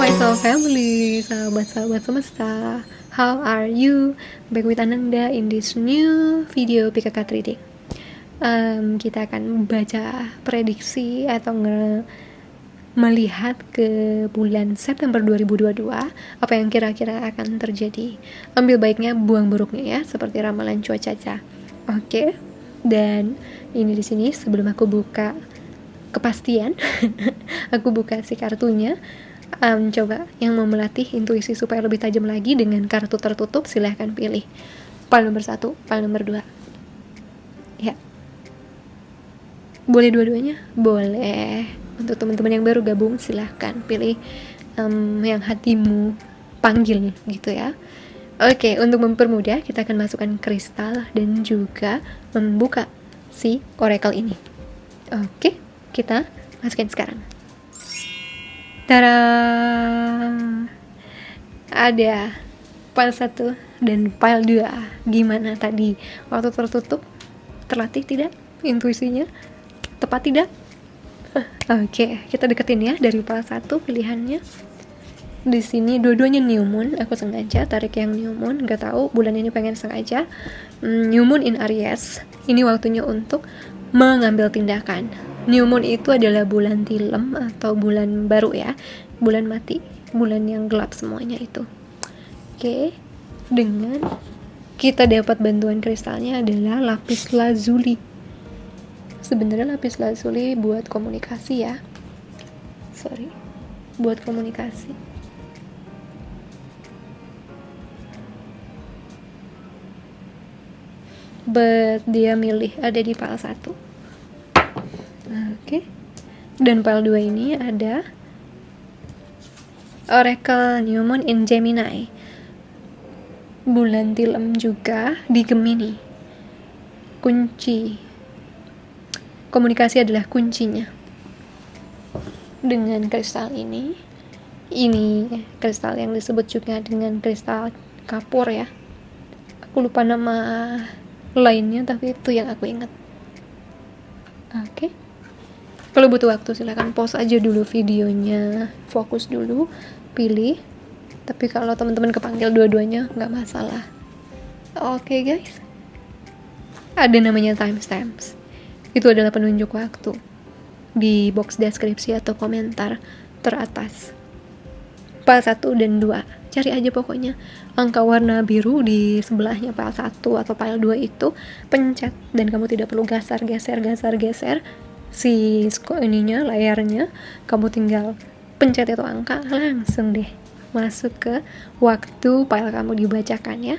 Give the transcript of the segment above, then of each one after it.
my soul family, sahabat-sahabat semesta. How are you? Back with Ananda in this new video PKK Trading. Kita akan baca prediksi atau melihat ke bulan September 2022 apa yang kira-kira akan terjadi. Ambil baiknya, buang buruknya ya, seperti ramalan cuaca. Oke. Dan ini di sini sebelum aku buka kepastian, aku buka si kartunya. Coba yang mau melatih intuisi supaya lebih tajam lagi dengan kartu tertutup, silahkan pilih pile nomor 1, pile nomor 2 ya. Boleh dua-duanya? Boleh. Untuk teman-teman yang baru gabung, silahkan pilih yang hatimu panggil gitu ya. Oke, untuk mempermudah kita akan masukkan kristal dan juga membuka si oracle ini. Oke, kita masukin sekarang. Tada! Ada pile 1 dan pile 2. Gimana tadi? Waktu tertutup, terlatih tidak? Intuisinya tepat tidak? Oke, kita deketin ya dari pile 1 pilihannya. Di sini dua-duanya new moon. Aku sengaja tarik yang new moon. Gak tahu bulan ini pengen sengaja. New moon in Aries. Ini waktunya untuk mengambil tindakan. New moon itu adalah bulan tilem atau bulan baru ya, bulan mati, bulan yang gelap semuanya itu. Oke, dengan kita dapat bantuan kristalnya adalah lapis lazuli. Sebenarnya lapis lazuli buat komunikasi ya, buat komunikasi. But dia milih ada di pile 1. Oke. Dan pile 2 ini ada Oracle New Moon in Gemini. Bulan tilem juga di Gemini. Kunci. Komunikasi adalah kuncinya. Dengan kristal ini kristal yang disebut juga dengan kristal kapur ya. Aku lupa nama lainnya, tapi itu yang aku ingat. Oke. Kalau butuh waktu silahkan pause aja dulu videonya, fokus dulu, pilih. Tapi kalau teman-teman kepanggil dua-duanya nggak masalah. Oke guys, ada namanya timestamps. Itu adalah penunjuk waktu di box deskripsi atau komentar teratas. Pile 1 dan 2, cari aja pokoknya angka warna biru di sebelahnya pile 1 atau pile 2 itu, pencet dan kamu tidak perlu geser si ininya, layarnya. Kamu tinggal pencet itu angka, langsung deh masuk ke waktu file kamu dibacakan ya.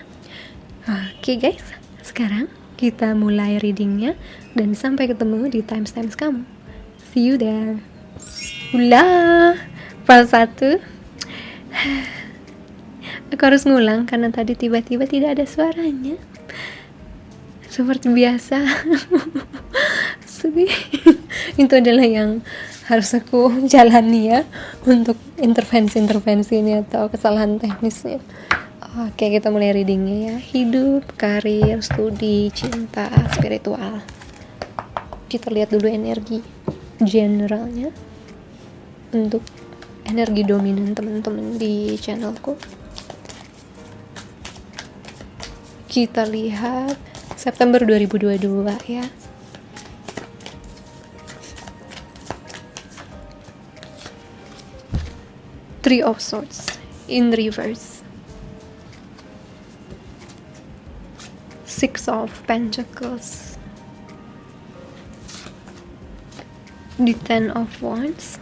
Oke guys, sekarang kita mulai readingnya dan sampai ketemu di timestamps kamu. See you there. Ulah, file 1. Aku harus ngulang karena tadi tiba-tiba tidak ada suaranya. Seperti biasa. Itu adalah yang harus aku jalani ya untuk intervensi ini atau kesalahan teknisnya. Oke, kita mulai readingnya ya. Hidup, karir, studi, cinta, spiritual. Kita lihat dulu energi generalnya untuk energi dominan teman-teman di channelku. Kita lihat September 2022 ya. Three of Swords in reverse. Six of Pentacles. The Ten of Wands.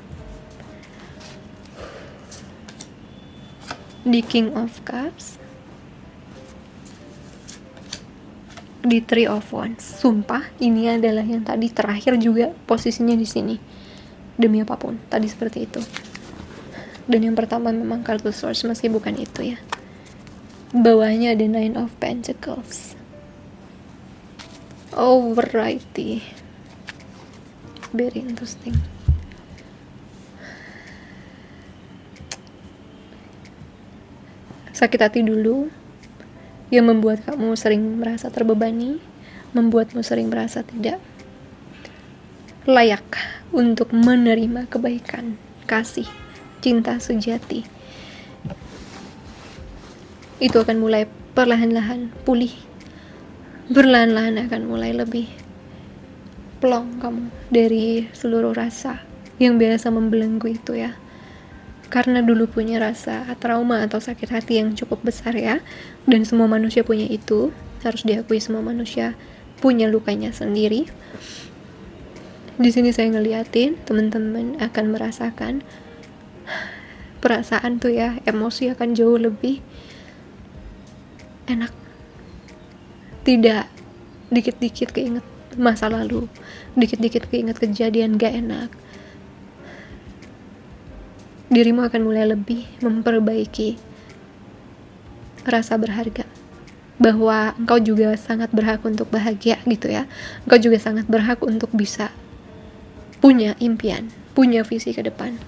The King of Cups. The Three of Wands. Sumpah, ini adalah yang tadi terakhir juga posisinya di sini. Demi apapun, tadi seperti itu. Dan yang pertama memang kartu Swords, meski bukan itu ya. Bawahnya ada Nine of Pentacles. Oh, variety. Very interesting. Sakit hati dulu yang membuat kamu sering merasa terbebani, membuatmu sering merasa tidak layak untuk menerima kebaikan, kasih, cinta sejati. Itu akan mulai perlahan-lahan pulih, perlahan-lahan akan mulai lebih plong kamu dari seluruh rasa yang biasa membelenggu itu ya. Karena dulu punya rasa trauma atau sakit hati yang cukup besar ya, dan semua manusia punya itu, harus diakui semua manusia punya lukanya sendiri. Di sini saya ngeliatin teman-teman akan merasakan perasaan tuh ya, emosi akan jauh lebih enak. Tidak dikit-dikit keinget masa lalu, dikit-dikit keinget kejadian gak enak. Dirimu akan mulai lebih memperbaiki rasa berharga, bahwa engkau juga sangat berhak untuk bahagia gitu ya. Engkau juga sangat berhak untuk bisa punya impian, punya visi ke depan.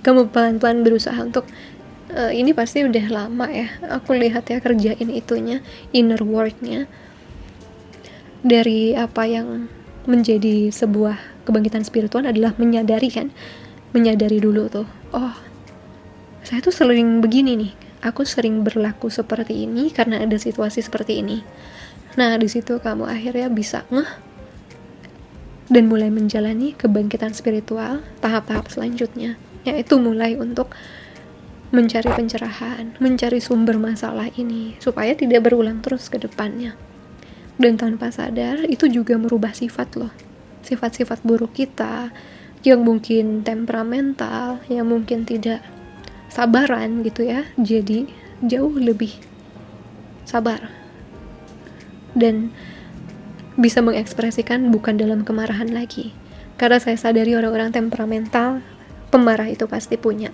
Kamu pelan-pelan berusaha untuk ini pasti udah lama ya aku lihat ya kerjain itunya, inner worknya, dari apa yang menjadi sebuah kebangkitan spiritual adalah menyadari dulu tuh, oh saya tuh sering begini nih, aku sering berlaku seperti ini karena ada situasi seperti ini. Nah di situ kamu akhirnya bisa ngeh dan mulai menjalani kebangkitan spiritual tahap-tahap selanjutnya, yaitu mulai untuk mencari pencerahan, mencari sumber masalah ini supaya tidak berulang terus ke depannya. Dan tanpa sadar itu juga merubah sifat loh, sifat-sifat buruk kita yang mungkin temperamental, yang mungkin tidak sabaran gitu ya, jadi jauh lebih sabar dan bisa mengekspresikan bukan dalam kemarahan lagi. Karena saya sadari orang-orang temperamental, pemarah itu pasti punya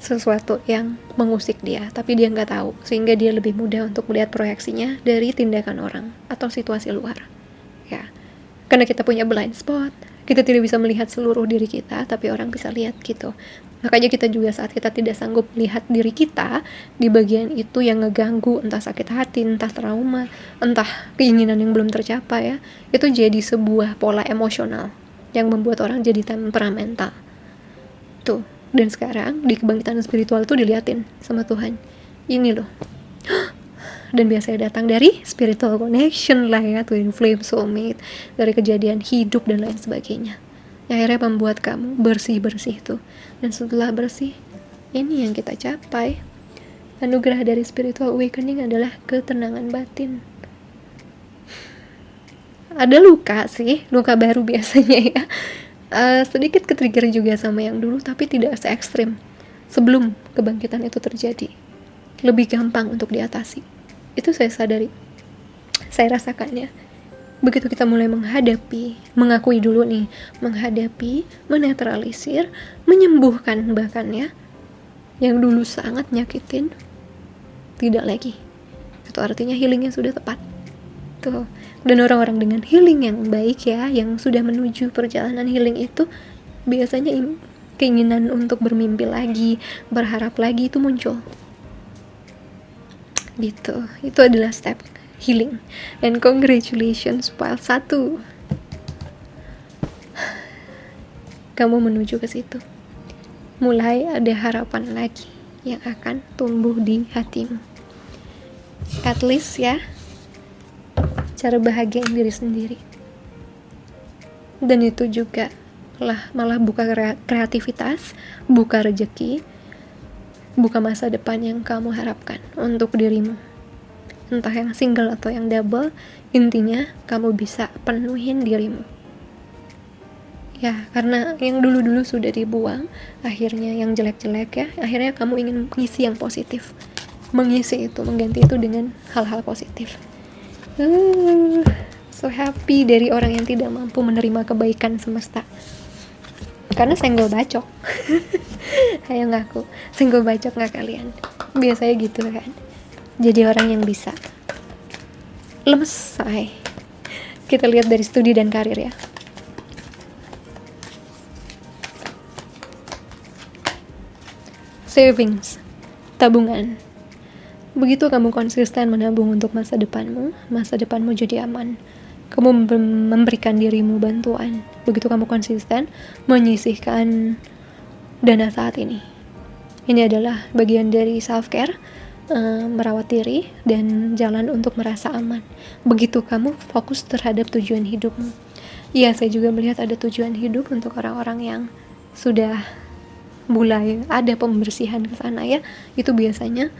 sesuatu yang mengusik dia, tapi dia nggak tahu, sehingga dia lebih mudah untuk melihat proyeksinya dari tindakan orang atau situasi luar ya. Karena kita punya blind spot, kita tidak bisa melihat seluruh diri kita, tapi orang bisa lihat gitu. Makanya kita juga saat kita tidak sanggup melihat diri kita di bagian itu yang ngeganggu, entah sakit hati, entah trauma, entah keinginan yang belum tercapai ya, itu jadi sebuah pola emosional yang membuat orang jadi temperamental tuh. Dan sekarang di kebangkitan spiritual tuh diliatin sama Tuhan, ini loh, dan biasanya datang dari spiritual connection lah ya, twin flame, soulmate, dari kejadian hidup dan lain sebagainya, yang akhirnya membuat kamu bersih-bersih tuh. Dan setelah bersih, ini yang kita capai. Anugerah dari spiritual awakening adalah ketenangan batin. Ada luka sih, luka baru biasanya ya, sedikit ke-trigger juga sama yang dulu, tapi tidak se-ekstrim sebelum kebangkitan itu terjadi. Lebih gampang untuk diatasi. Itu saya sadari, saya rasakannya. Begitu kita mulai menghadapi, mengakui dulu nih, menghadapi, menetralisir, menyembuhkan bahkan ya, yang dulu sangat nyakitin, tidak lagi. Itu artinya healingnya sudah tepat tuh. Dan orang-orang dengan healing yang baik ya, yang sudah menuju perjalanan healing itu, biasanya keinginan untuk bermimpi lagi, berharap lagi itu muncul gitu. Itu adalah step healing. And congratulations, file 1, kamu menuju ke situ. Mulai ada harapan lagi yang akan tumbuh di hatimu. At least ya, cara bahagiain diri sendiri. Dan itu juga malah buka kreativitas, buka rezeki, buka masa depan yang kamu harapkan untuk dirimu. Entah yang single atau yang double, intinya kamu bisa penuhin dirimu. Ya, karena yang dulu-dulu sudah dibuang, akhirnya yang jelek-jelek ya, akhirnya kamu ingin mengisi yang positif. Mengisi itu, mengganti itu dengan hal-hal positif. So happy dari orang yang tidak mampu menerima kebaikan semesta. Karena senggol bacok. Ayo ngaku, senggol bacok gak kalian? Biasanya gitu kan. Jadi orang yang bisa lemes, say. Kita lihat dari studi dan karir ya. Savings, tabungan. Begitu kamu konsisten menabung untuk masa depanmu jadi aman. Kamu memberikan dirimu bantuan. Begitu kamu konsisten menyisihkan dana saat ini. Ini adalah bagian dari self-care, merawat diri, dan jalan untuk merasa aman. Begitu kamu fokus terhadap tujuan hidupmu. Iya, saya juga melihat ada tujuan hidup untuk orang-orang yang sudah mulai ada pembersihan ke sana ya. Itu biasanya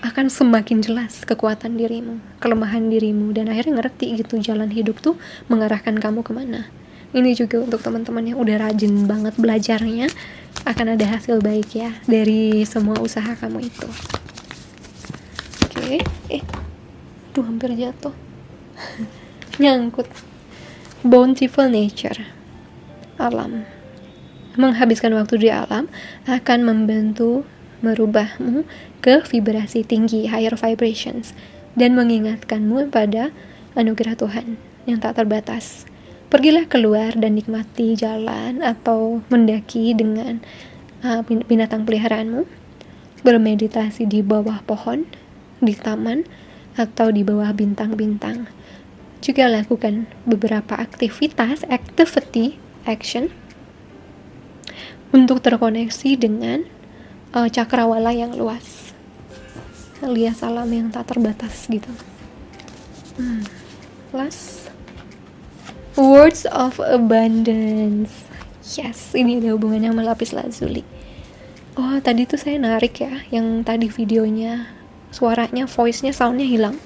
akan semakin jelas kekuatan dirimu, kelemahan dirimu, dan akhirnya ngerti gitu jalan hidup tuh mengarahkan kamu kemana. Ini juga untuk teman-teman yang udah rajin banget belajarnya, akan ada hasil baik ya dari semua usaha kamu itu. Oke. Duh, hampir jatuh. Nyangkut. Bountiful nature, alam. Menghabiskan waktu di alam akan membantu merubahmu ke vibrasi tinggi, higher vibrations, dan mengingatkanmu pada anugerah Tuhan yang tak terbatas. Pergilah keluar dan nikmati jalan atau mendaki dengan binatang peliharaanmu, bermeditasi di bawah pohon, di taman, atau di bawah bintang-bintang. Juga lakukan beberapa activity, action, untuk terkoneksi dengan cakrawala yang luas, alias alam yang tak terbatas gitu. Last, words of abundance. Yes, ini ada hubungannya sama lapis lazuli. Oh, tadi tuh saya narik ya, yang tadi videonya, suaranya, voice-nya, sound-nya hilang.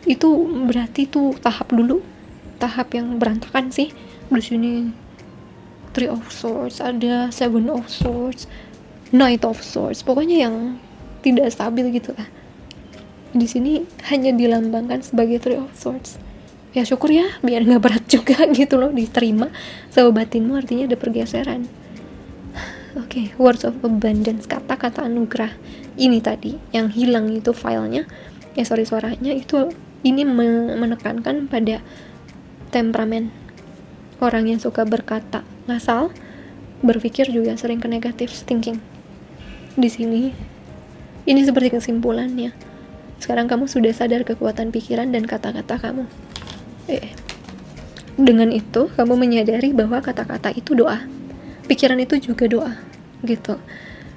Itu berarti tuh tahap yang berantakan sih. Di sini Three of Swords, ada Seven of Swords, Knight of Swords, pokoknya yang tidak stabil gitu lah. Di sini hanya dilambangkan sebagai Three of Swords. Ya syukur ya, biar nggak berat juga gitu loh, diterima sama batinmu, artinya ada pergeseran. Oke, words of abundance, kata-kata anugerah. Ini tadi yang hilang itu filenya, suaranya itu. Ini menekankan pada temperamen orang yang suka berkata ngasal, berpikir juga sering ke negative thinking. Di sini, ini seperti kesimpulannya. Sekarang kamu sudah sadar kekuatan pikiran dan kata-kata kamu. Dengan itu, kamu menyadari bahwa kata-kata itu doa, pikiran itu juga doa, gitu.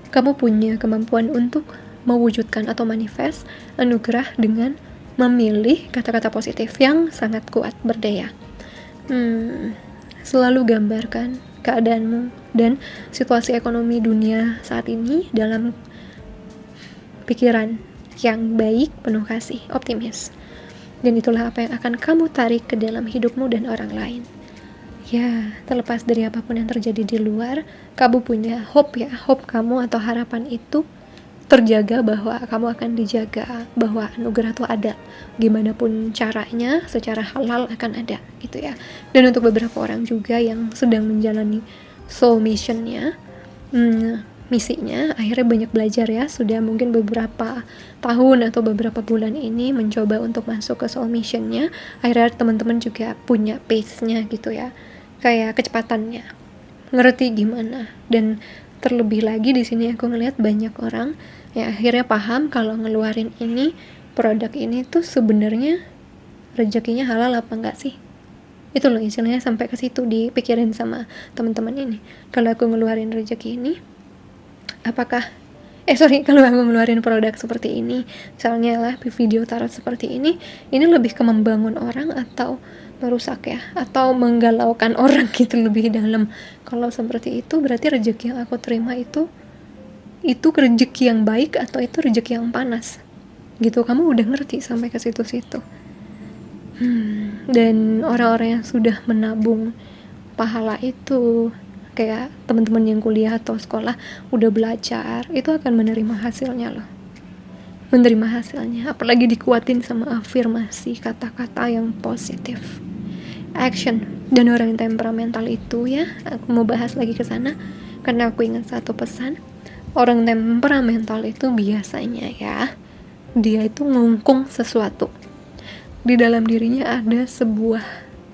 Kamu punya kemampuan untuk mewujudkan atau manifest anugerah dengan memilih kata-kata positif yang sangat kuat, berdaya. Selalu gambarkan keadaanmu dan situasi ekonomi dunia saat ini dalam pikiran yang baik, penuh kasih, optimis. Dan itulah apa yang akan kamu tarik ke dalam hidupmu dan orang lain. Ya, terlepas dari apapun yang terjadi di luar, kamu punya hope ya, hope kamu atau harapan itu terjaga, bahwa kamu akan dijaga, bahwa anugerah itu ada, gimana pun caranya, secara halal akan ada gitu ya. Dan untuk beberapa orang juga yang sedang menjalani soul missionnya, misinya, akhirnya banyak belajar ya, sudah mungkin beberapa tahun atau beberapa bulan ini mencoba untuk masuk ke soul missionnya, akhirnya teman-teman juga punya pace-nya gitu ya, kayak kecepatannya, ngerti gimana. Dan terlebih lagi di sini aku ngelihat banyak orang yang akhirnya paham kalau ngeluarin ini, produk ini tuh sebenarnya rezekinya halal apa enggak sih. Itu loh istilahnya, sampai ke situ dipikirin sama teman-teman ini. Kalau aku ngeluarin rezeki ini, apakah kalau aku ngeluarin produk seperti ini, misalnya lah video tarot seperti ini lebih ke membangun orang atau merusak ya, atau menggalaukan orang gitu lebih dalam. Kalau seperti itu berarti rezeki yang aku terima itu rezeki yang baik atau itu rezeki yang panas gitu. Kamu udah ngerti sampai ke situ-situ. Dan orang-orang yang sudah menabung pahala itu, kayak teman-teman yang kuliah atau sekolah udah belajar, itu akan menerima hasilnya loh, apalagi dikuatin sama afirmasi, kata-kata yang positif, action. Dan orang yang temperamental itu ya, aku mau bahas lagi ke sana karena aku ingat satu pesan. Orang temperamental itu biasanya ya, dia itu ngungkung sesuatu di dalam dirinya, ada sebuah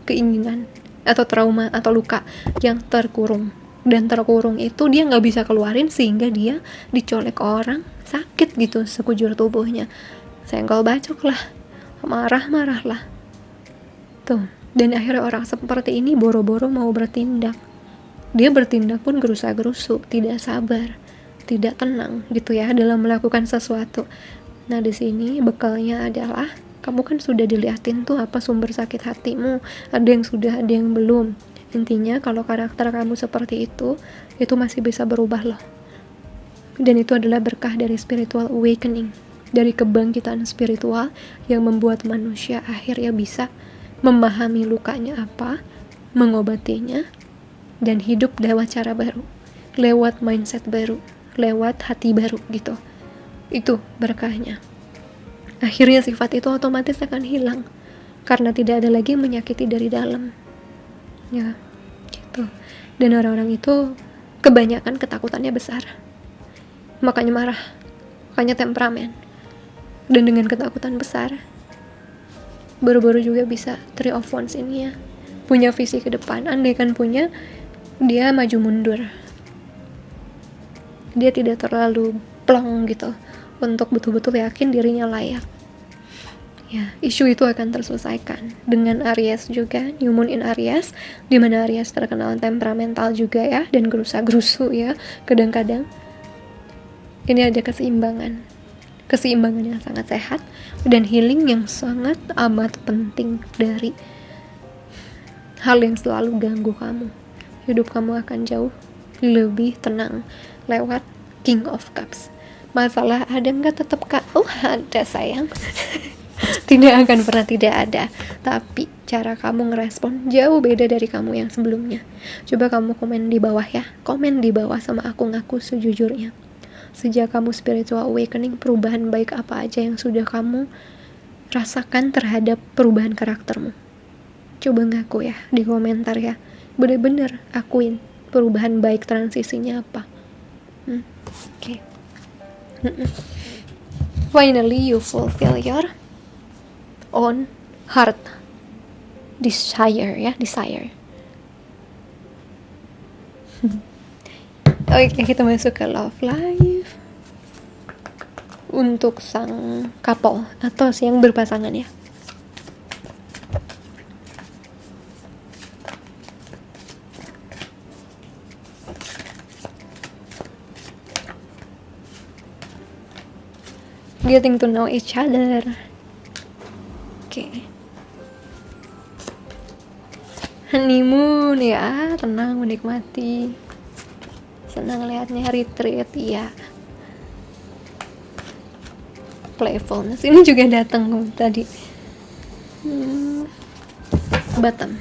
keinginan atau trauma atau luka yang terkurung, dan terkurung itu dia nggak bisa keluarin sehingga dia dicolek orang, sakit gitu sekujur tubuhnya, senggol bacok lah, marah lah tuh. Dan akhirnya orang seperti ini boro-boro mau bertindak, Dia bertindak pun gerusa-gerusu, tidak sabar, tidak tenang gitu ya dalam melakukan sesuatu. Nah, di sini bekalnya adalah kamu kan sudah diliatin tuh apa sumber sakit hatimu, ada yang sudah, ada yang belum. Intinya kalau karakter kamu seperti itu masih bisa berubah loh. Dan itu adalah berkah dari spiritual awakening, dari kebangkitan spiritual yang membuat manusia akhirnya bisa memahami lukanya apa, mengobatinya, dan hidup lewat cara baru, lewat mindset baru, lewat hati baru gitu. Itu berkahnya. Akhirnya sifat itu otomatis akan hilang karena tidak ada lagi yang menyakiti dari dalam. Ya, gitu. Dan orang-orang itu kebanyakan ketakutannya besar. Makanya marah, makanya temperamen. Dan dengan ketakutan besar, baru-baru juga bisa Three of Wands ini ya, punya visi ke depan. Andai kan punya, dia maju mundur, dia tidak terlalu plong gitu untuk betul-betul yakin dirinya layak ya. Isu itu akan terselesaikan dengan Aries juga, New Moon in Aries, dimana Aries terkenal temperamental juga ya, dan gerusa-gerusu ya kadang-kadang. Ini ada keseimbangan yang sangat sehat dan healing yang sangat amat penting dari hal yang selalu ganggu kamu. Hidup kamu akan jauh lebih tenang lewat King of Cups. Masalah ada nggak? Tetap ada sayang. Tidak akan pernah tidak ada. Tapi cara kamu ngerespon jauh beda dari kamu yang sebelumnya. Coba kamu komen di bawah ya. Komen di bawah sama aku, ngaku sejujurnya. Sejak kamu spiritual awakening, perubahan baik apa aja yang sudah kamu rasakan terhadap perubahan karaktermu. Coba ngaku ya di komentar ya. Bener-bener akuin perubahan baik transisinya apa. Okay. Finally you fulfill your own heart desire ya, desire. Oke, kita masuk ke love life untuk sang couple atau yang berpasangan ya. Getting to know each other. Oke. Honeymoon ya, tenang, menikmati. Senang lihatnya, retreat ya. Playfulness ini juga datang tadi. Bottom.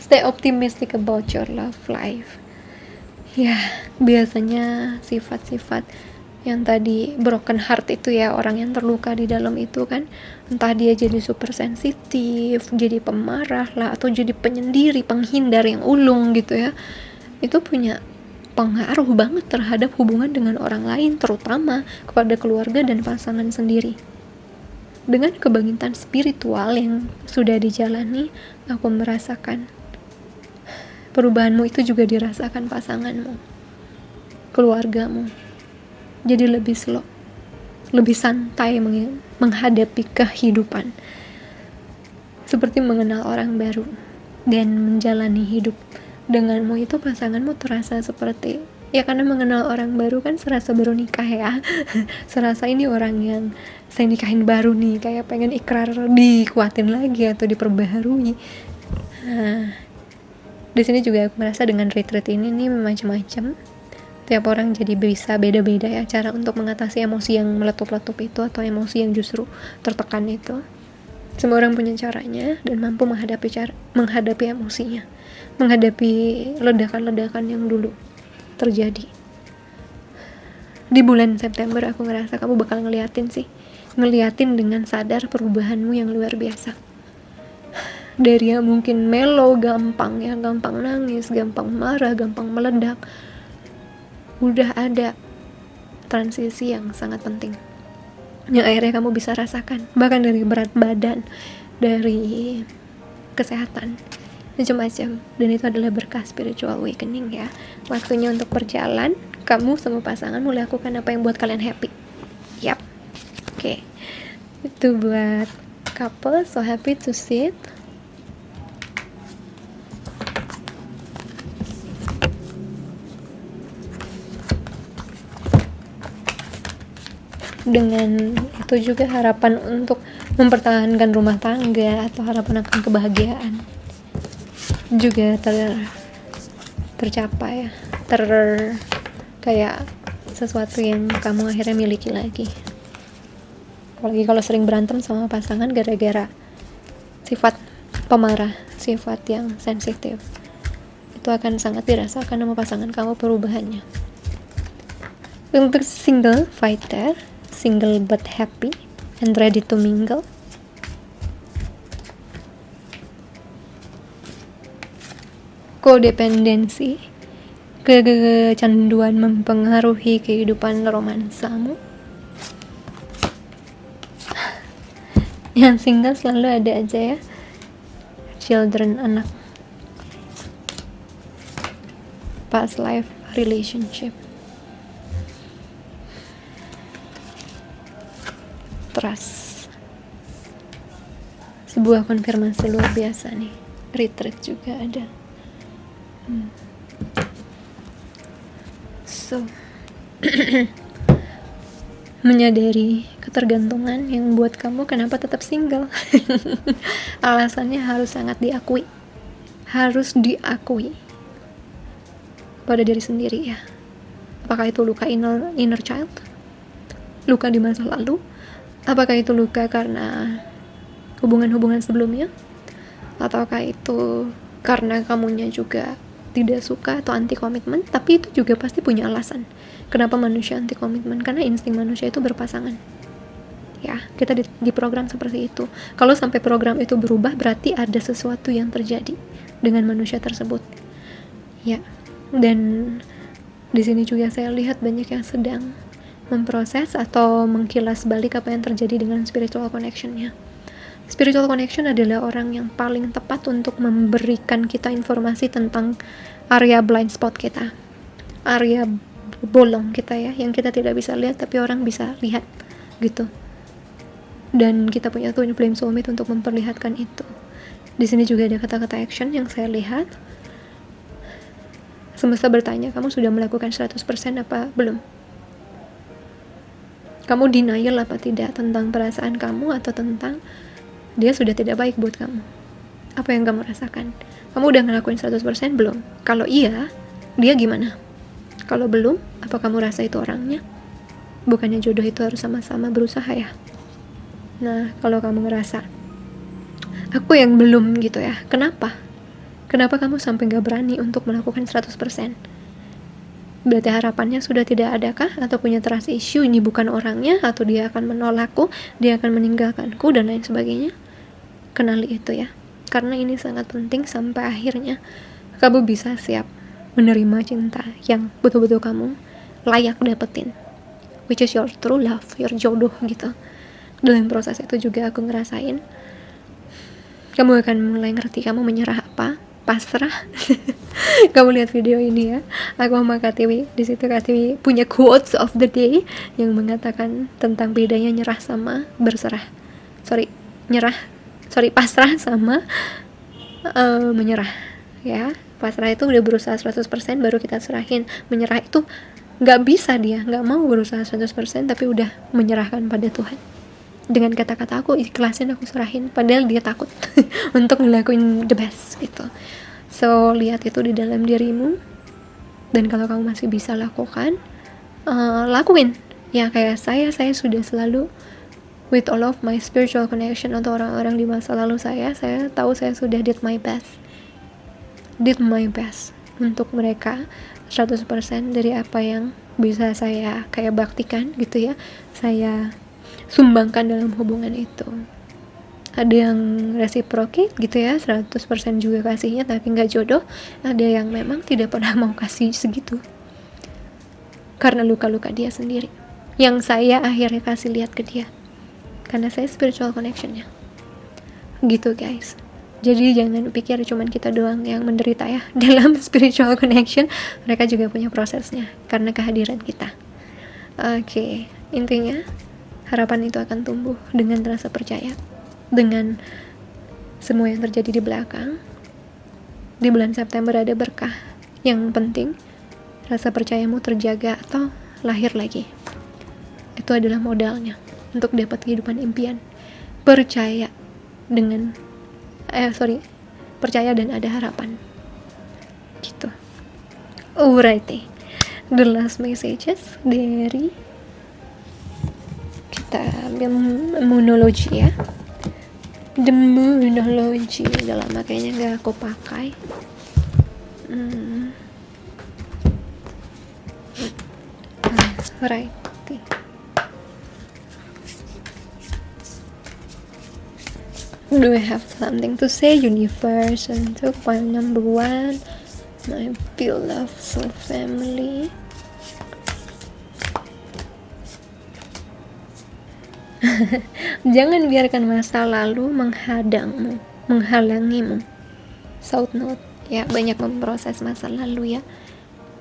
Stay optimistic about your love life. Ya, biasanya sifat-sifat yang tadi broken heart itu ya, orang yang terluka di dalam itu kan, entah dia jadi super sensitif, jadi pemarah lah, atau jadi penyendiri, penghindar yang ulung gitu ya, itu punya pengaruh banget terhadap hubungan dengan orang lain, terutama kepada keluarga dan pasangan sendiri. Dengan kebangkitan spiritual yang sudah dijalani, aku merasakan perubahanmu itu juga dirasakan pasanganmu, keluargamu. Jadi lebih slow, lebih santai menghadapi kehidupan, seperti mengenal orang baru dan menjalani hidup denganmu. Itu pasanganmu terasa seperti ya, karena mengenal orang baru kan serasa baru nikah ya. Serasa ini orang yang saya nikahin baru nih, kayak pengen ikrar dikuatin lagi atau diperbaharui. Nah, di sini juga aku merasa dengan retreat ini nih macam-macam. Tiap orang jadi bisa beda-beda ya cara untuk mengatasi emosi yang meletup-letup itu, atau emosi yang justru tertekan itu. Semua orang punya caranya dan mampu menghadapi emosinya, menghadapi ledakan-ledakan yang dulu terjadi. Di bulan September aku ngerasa kamu bakal ngeliatin dengan sadar perubahanmu yang luar biasa. Dari yang mungkin mellow, gampang nangis, gampang marah, gampang meledak, udah ada transisi yang sangat penting yang akhirnya kamu bisa rasakan, bahkan dari berat badan, dari kesehatan, macam-macam. Dan itu adalah berkah spiritual awakening ya. Waktunya untuk berjalan, kamu sama pasanganmu lakukan apa yang buat kalian happy. Yap. Oke. Itu buat couple, so happy to see it. dengan itu juga harapan untuk mempertahankan rumah tangga atau harapan akan kebahagiaan juga tercapai ya, kayak sesuatu yang kamu akhirnya miliki lagi. Apalagi kalau sering berantem sama pasangan gara-gara sifat pemarah, sifat yang sensitif, itu akan sangat dirasakan sama pasangan kamu perubahannya. Untuk single fighter, single but happy and ready to mingle, kodependensi, kecanduan mempengaruhi kehidupan romansamu. Yang single selalu ada aja ya, children, anak, past life relationship, trust. Sebuah konfirmasi luar biasa nih. Retreat juga ada. So menyadari ketergantungan yang buat kamu kenapa tetap single. Alasannya harus sangat diakui, harus diakui pada diri sendiri ya. Apakah itu luka inner child, luka di masa lalu, apakah itu luka karena hubungan-hubungan sebelumnya, ataukah itu karena kamunya juga tidak suka atau anti komitmen. Tapi itu juga pasti punya alasan kenapa manusia anti komitmen, karena insting manusia itu berpasangan ya. Kita di program seperti itu. Kalau sampai program itu berubah, berarti ada sesuatu yang terjadi dengan manusia tersebut ya. Dan di sini juga saya lihat banyak yang sedang memproses atau mengkilas balik apa yang terjadi dengan spiritual connection-nya. Spiritual connection adalah orang yang paling tepat untuk memberikan kita informasi tentang area blind spot kita, area bolong kita ya, yang kita tidak bisa lihat tapi orang bisa lihat gitu. Dan kita punya twin flame soulmate untuk memperlihatkan itu. Di sini juga ada kata-kata action yang saya lihat. Semesta bertanya, kamu sudah melakukan 100% apa belum? Kamu denial apa tidak tentang perasaan kamu atau tentang dia sudah tidak baik buat kamu? Apa yang kamu rasakan? Kamu udah ngelakuin 100% belum? Kalau iya, dia gimana? Kalau belum, apa kamu rasa itu orangnya? Bukannya jodoh itu harus sama-sama berusaha ya? Nah, kalau kamu ngerasa aku yang belum gitu ya, kenapa? Kenapa kamu sampai gak berani untuk melakukan 100%? Berarti harapannya sudah tidak adakah? Atau punya trust issue, ini bukan orangnya, atau dia akan menolakku, dia akan meninggalkanku, dan lain sebagainya. Kenali itu ya, karena ini sangat penting sampai akhirnya kamu bisa siap menerima cinta yang betul-betul kamu layak dapetin, which is your true love, your jodoh gitu. Dalam proses itu juga aku ngerasain kamu akan mulai ngerti kamu menyerah apa, pasrah. Kamu lihat video ini ya, aku sama Katiwi di situ. Katiwi punya quotes of the day yang mengatakan tentang bedanya nyerah sama berserah. Pasrah sama menyerah ya. Pasrah itu udah berusaha 100% baru kita serahin. Menyerah itu gak bisa, dia gak mau berusaha 100% tapi udah menyerahkan pada Tuhan. Dengan kata-kata aku ikhlasin, aku serahin, padahal dia takut untuk ngelakuin the best gitu. So lihat itu di dalam dirimu, dan kalau kamu masih bisa lakukan, lakuin ya. Kayak saya sudah selalu with all of my spiritual connection atau orang-orang di masa lalu saya tahu saya sudah did my best untuk mereka 100% dari apa yang bisa saya kayak baktikan gitu ya, saya sumbangkan dalam hubungan itu. Ada yang reciprocate gitu ya, 100% juga kasihnya tapi nggak jodoh. Ada yang memang tidak pernah mau kasih segitu karena luka-luka dia sendiri, yang saya akhirnya kasih lihat ke dia karena saya spiritual connectionnya gitu guys. Jadi jangan pikir cuman kita doang yang menderita ya dalam spiritual connection, mereka juga punya prosesnya karena kehadiran kita. Oke, intinya harapan itu akan tumbuh dengan rasa percaya dengan semua yang terjadi di belakang. Di bulan September ada berkah. Yang penting rasa percayamu terjaga atau lahir lagi. Itu adalah modalnya untuk dapat kehidupan impian. Percaya dengan percaya dan ada harapan gitu. Alrighty, the last messages dari kita monologi ya. The monology udah lama kayaknya gak aku pakai. Alrighty. Do I have something to say, universe? Untuk point number 1, my beloved soul family. Jangan biarkan masa lalu menghalangimu. South note ya, banyak memproses masa lalu ya,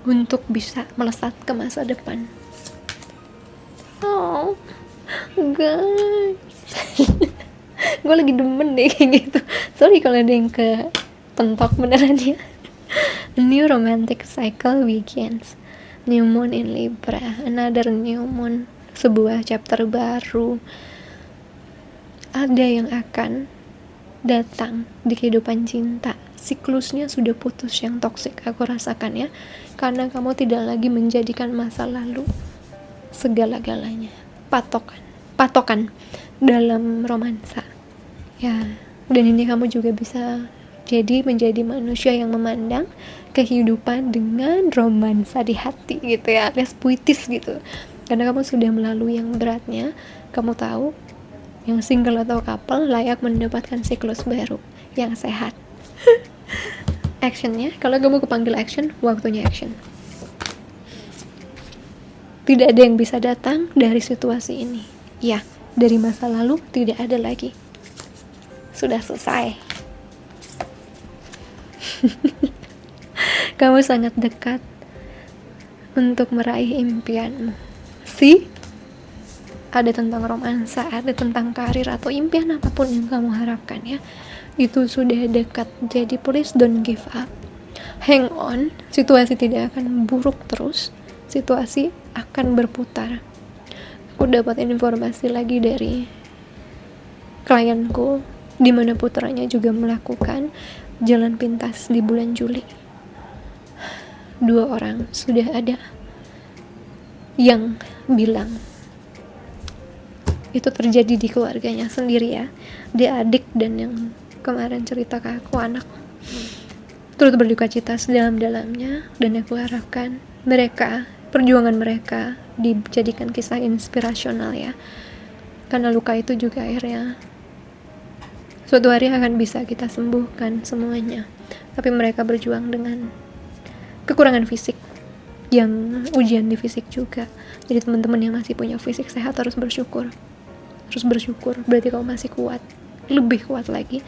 untuk bisa melesat ke masa depan. Oh, guys. Gue lagi demen deh kayak gitu. Sorry kalau ada yang ke pentok beneran ya. A new romantic cycle begins. New moon in Libra, another new moon, sebuah chapter baru. Ada yang akan datang di kehidupan cinta. Siklusnya sudah putus yang toksik, aku rasakan ya. Karena kamu tidak lagi menjadikan masa lalu segala-galanya. Patokan dalam romansa ya. Dan ini kamu juga bisa menjadi manusia yang memandang kehidupan dengan romansa di hati gitu ya, alias puitis gitu. Karena kamu sudah melalui yang beratnya, kamu tahu yang single atau couple layak mendapatkan siklus baru yang sehat. Actionnya, kalau kamu kepanggil action, waktunya action. Tidak ada yang bisa datang dari situasi ini. Ya, dari masa lalu tidak ada lagi. Sudah selesai. Kamu sangat dekat untuk meraih impianmu. Ada tentang romansa, ada tentang karir atau impian apapun yang kamu harapkan ya. Itu sudah dekat. Jadi please don't give up. Hang on. Situasi tidak akan buruk terus. Situasi akan berputar. Aku dapat informasi lagi dari klienku, di mana putranya juga melakukan jalan pintas di bulan Juli. 2 orang sudah ada yang bilang itu terjadi di keluarganya sendiri ya. Dia adik, dan yang kemarin cerita ke aku anak, turut berduka cita sedalam-dalamnya. Dan aku harapkan perjuangan mereka dijadikan kisah inspirasional ya, karena luka itu juga akhirnya suatu hari akan bisa kita sembuhkan semuanya. Tapi mereka berjuang dengan kekurangan fisik, yang ujian di fisik juga. Jadi teman-teman yang masih punya fisik sehat harus bersyukur, berarti kamu masih kuat, lebih kuat lagi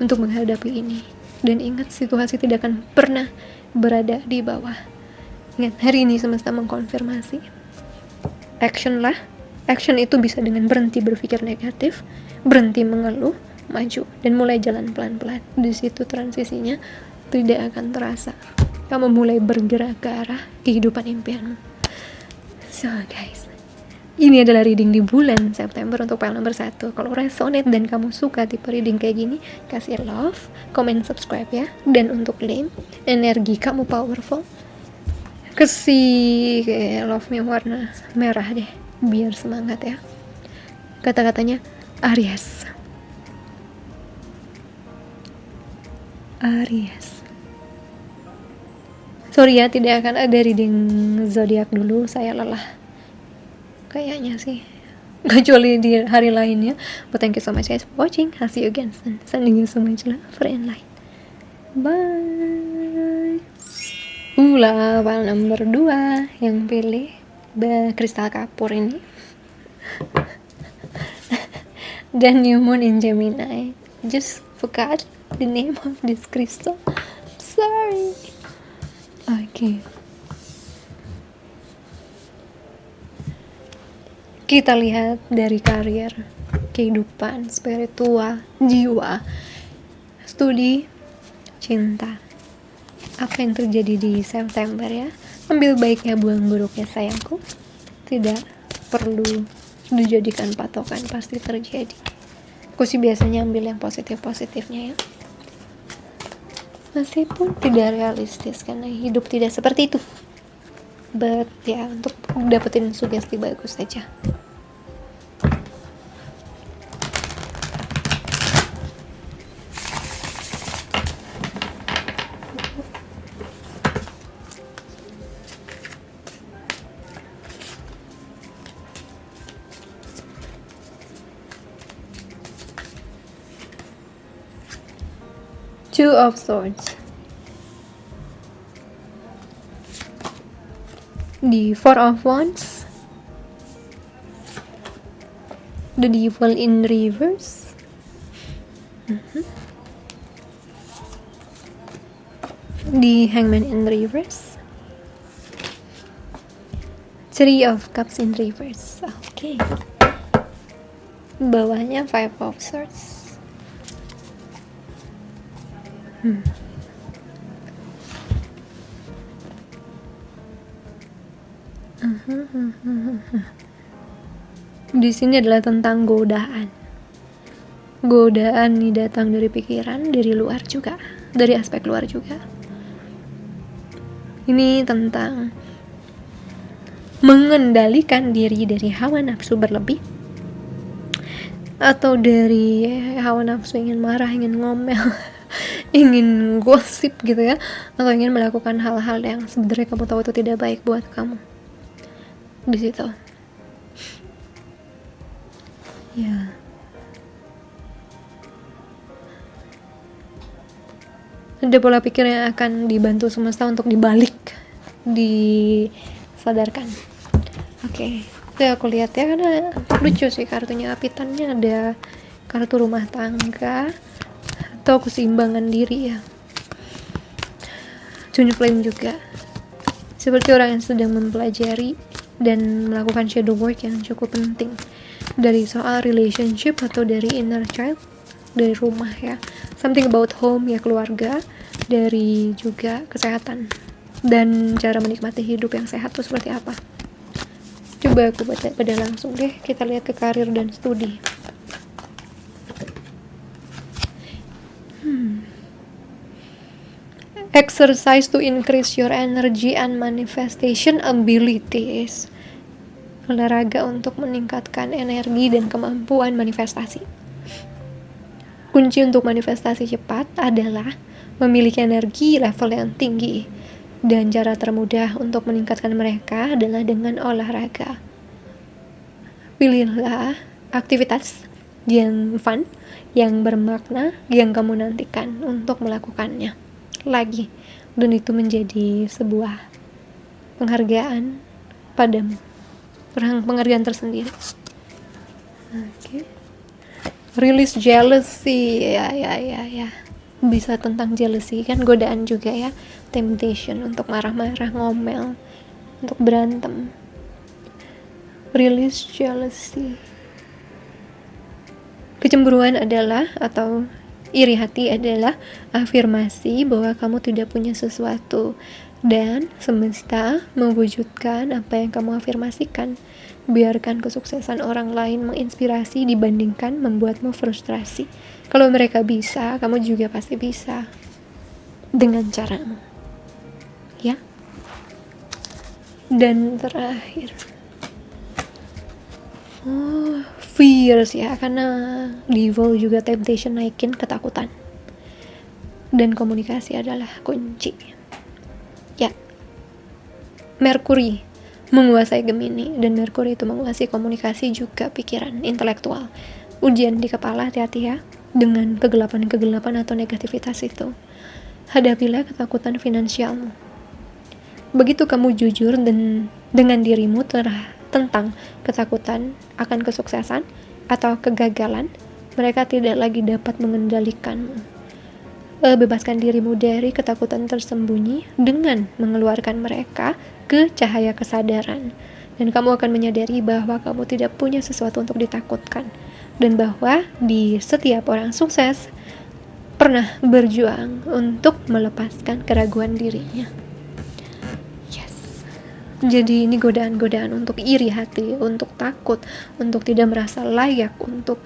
untuk menghadapi ini. Dan ingat, situasi tidak akan pernah berada di bawah. Ingat, hari ini semesta mengkonfirmasi. Action itu bisa dengan berhenti berpikir negatif, berhenti mengeluh, maju, dan mulai jalan pelan-pelan. Di situ transisinya tidak akan terasa. Kamu mulai bergerak ke arah kehidupan impianmu. So guys, ini adalah reading di bulan September untuk file nomor 1. Kalau resonate dan kamu suka tipe reading kayak gini, kasih love, comment, subscribe ya. Dan untuk claim energi kamu powerful, kasih love me warna merah deh, biar semangat ya. Kata-katanya Aries. Sorry ya, tidak akan ada reading zodiak dulu, saya lelah kayaknya sih, kecuali di hari lainnya. But thank you so much guys for watching. I'll see you again soon. Sending you so much love, friend light. Bye. File nomor 2 yang pilih kristal kapur ini. Dan new moon in Gemini. Just forgot the name of this crystal. Sorry. Okay. Kita lihat dari karir, kehidupan, spiritual, jiwa, studi, cinta. Apa yang terjadi di September ya? Ambil baiknya, buang buruknya sayangku. Tidak perlu dijadikan patokan, pasti terjadi. Aku sih biasanya ambil yang positif-positifnya ya, meskipun tidak realistis karena hidup tidak seperti itu, but ya untuk dapetin sugesti bagus saja. Two of Swords, the Four of Wands, the Devil in reverse, the Hangman in reverse, Three of Cups in reverse. Oke. Bawahnya Five of Swords. Di sini adalah tentang godaan. Godaan nih datang dari pikiran, dari luar juga, dari aspek luar juga. Ini tentang mengendalikan diri dari hawa nafsu berlebih, atau dari hawa nafsu ingin marah, ingin ngomel, ingin gosip gitu ya, atau ingin melakukan hal-hal yang sebenarnya kamu tahu itu tidak baik buat kamu. Di situ ya, ada pola pikir yang akan dibantu semesta untuk dibalik, disadarkan. Oke. Itu aku lihat ya, karena lucu sih kartunya. Apitannya ada kartu rumah tangga atau keseimbangan diri ya. Twin flame juga, seperti orang yang sedang mempelajari dan melakukan shadow work yang cukup penting dari soal relationship atau dari inner child, dari rumah ya, something about home ya, keluarga, dari juga kesehatan dan cara menikmati hidup yang sehat itu seperti apa. Coba aku pada langsung deh, kita lihat ke karir dan studi. Exercise to increase your energy and manifestation abilities. Olahraga untuk meningkatkan energi dan kemampuan manifestasi. Kunci untuk manifestasi cepat adalah memiliki energi level yang tinggi, dan cara termudah untuk meningkatkan mereka adalah dengan olahraga. Pilihlah aktivitas yang fun, yang bermakna, yang kamu nantikan untuk melakukannya lagi, dan itu menjadi sebuah penghargaan padamu, penghargaan tersendiri. Oke. Release jealousy, ya. Bisa tentang jealousy kan, godaan juga ya, temptation untuk marah-marah, ngomel, untuk berantem. Release jealousy. Kecemburuan adalah, atau iri hati adalah afirmasi bahwa kamu tidak punya sesuatu, dan semesta mewujudkan apa yang kamu afirmasikan. Biarkan kesuksesan orang lain menginspirasi dibandingkan membuatmu frustrasi. Kalau mereka bisa, kamu juga pasti bisa dengan caramu, ya. Dan terakhir, fears ya, karena devil juga temptation naikin ketakutan, dan komunikasi adalah kunci, ya. Merkuri menguasai Gemini, dan Merkuri itu menguasai komunikasi juga pikiran, intelektual. Ujian di kepala, hati-hati ya dengan kegelapan atau negativitas itu. Hadapilah ketakutan finansialmu. Begitu kamu jujur dan dengan dirimu tentang ketakutan akan kesuksesan atau kegagalan, mereka tidak lagi dapat mengendalikanmu. Bebaskan dirimu dari ketakutan tersembunyi dengan mengeluarkan mereka ke cahaya kesadaran, dan kamu akan menyadari bahwa kamu tidak punya sesuatu untuk ditakutkan, dan bahwa di setiap orang sukses pernah berjuang untuk melepaskan keraguan dirinya. Yes. Jadi ini godaan-godaan untuk iri hati, untuk takut, untuk tidak merasa layak, untuk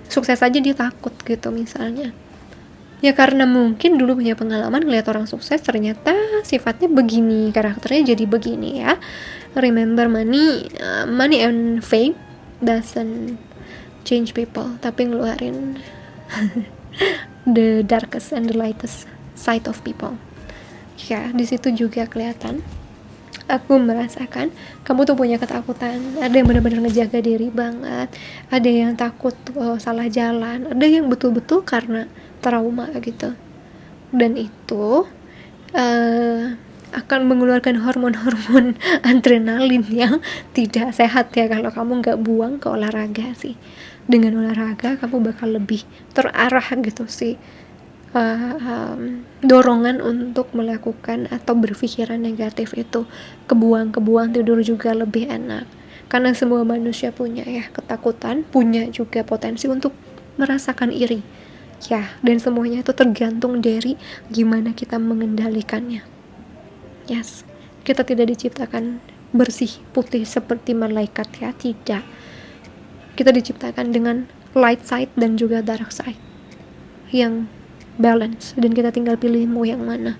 sukses aja dia takut gitu misalnya. Ya karena mungkin dulu punya pengalaman ngeliat orang sukses ternyata sifatnya begini, karakternya jadi begini ya. Remember money and fame doesn't change people, tapi ngeluarin the darkest and the lightest side of people. Ya, di situ juga kelihatan. Aku merasakan kamu tuh punya ketakutan. Ada yang benar-benar ngejaga diri banget, ada yang takut salah jalan, ada yang betul-betul karena trauma gitu. Dan itu akan mengeluarkan hormon-hormon adrenalin yang tidak sehat ya kalau kamu nggak buang ke olahraga sih. Dengan olahraga kamu bakal lebih terarah gitu sih. Dorongan untuk melakukan atau berpikiran negatif itu kebuang tidur juga lebih enak, karena semua manusia punya ya ketakutan, punya juga potensi untuk merasakan iri ya, dan semuanya itu tergantung dari gimana kita mengendalikannya. Yes, kita tidak diciptakan bersih putih seperti malaikat ya, tidak. Kita diciptakan dengan light side dan juga dark side yang balance, dan kita tinggal pilih mau yang mana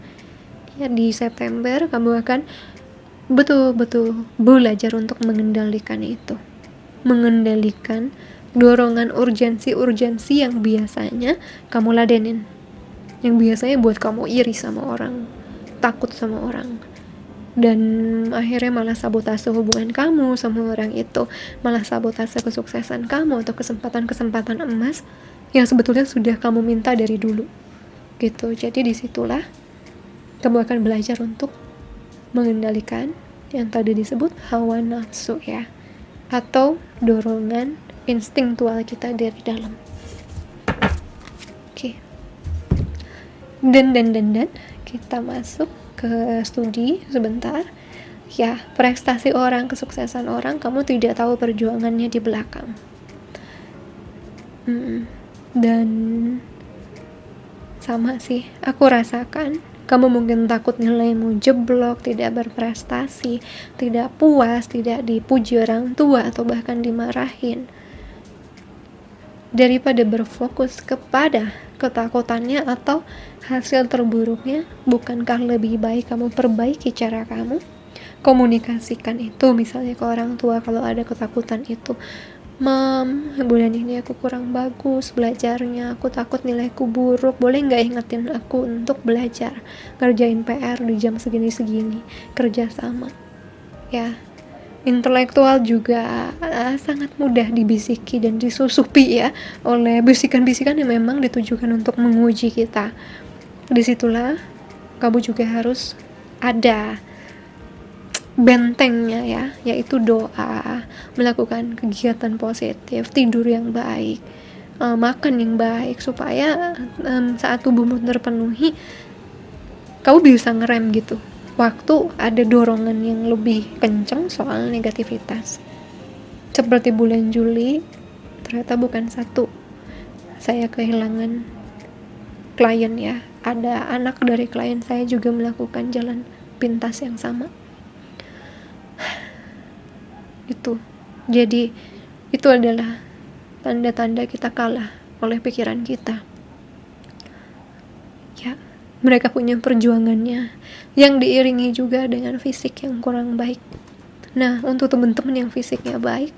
ya. Di September kamu akan betul-betul belajar untuk mengendalikan itu, mengendalikan dorongan urgensi yang biasanya kamu ladenin, yang biasanya buat kamu iri sama orang, takut sama orang, dan akhirnya malah sabotase hubungan kamu sama orang itu, malah sabotase kesuksesan kamu atau kesempatan-kesempatan emas yang sebetulnya sudah kamu minta dari dulu gitu. Jadi disitulah kamu akan belajar untuk mengendalikan yang tadi disebut hawa nafsu ya, atau dorongan instingtual kita dari dalam. Oke. Dan kita masuk ke studi sebentar ya. Prestasi orang, kesuksesan orang, kamu tidak tahu perjuangannya di belakang. Dan sama sih, aku rasakan kamu mungkin takut nilaimu jeblok, tidak berprestasi, tidak puas, tidak dipuji orang tua, atau bahkan dimarahin. Daripada berfokus kepada ketakutannya atau hasil terburuknya, bukankah lebih baik kamu perbaiki cara kamu? Komunikasikan itu misalnya ke orang tua kalau ada ketakutan itu. Mom, bulan ini aku kurang bagus belajarnya, aku takut nilaiku buruk, boleh nggak ingetin aku untuk belajar, ngerjain PR di jam segini-segini, kerja sama ya. Intelektual juga sangat mudah dibisiki dan disusupi ya oleh bisikan-bisikan yang memang ditujukan untuk menguji kita. Disitulah kamu juga harus ada bentengnya ya, yaitu doa, melakukan kegiatan positif, tidur yang baik, makan yang baik, supaya saat tubuhmu terpenuhi kamu bisa ngerem gitu waktu ada dorongan yang lebih kencang soal negativitas. Seperti bulan Juli, ternyata bukan satu saya kehilangan klien ya, ada anak dari klien saya juga melakukan jalan pintas yang sama. Itu jadi itu adalah tanda-tanda kita kalah oleh pikiran kita ya. Mereka punya perjuangannya yang diiringi juga dengan fisik yang kurang baik. Nah, untuk teman-teman yang fisiknya baik,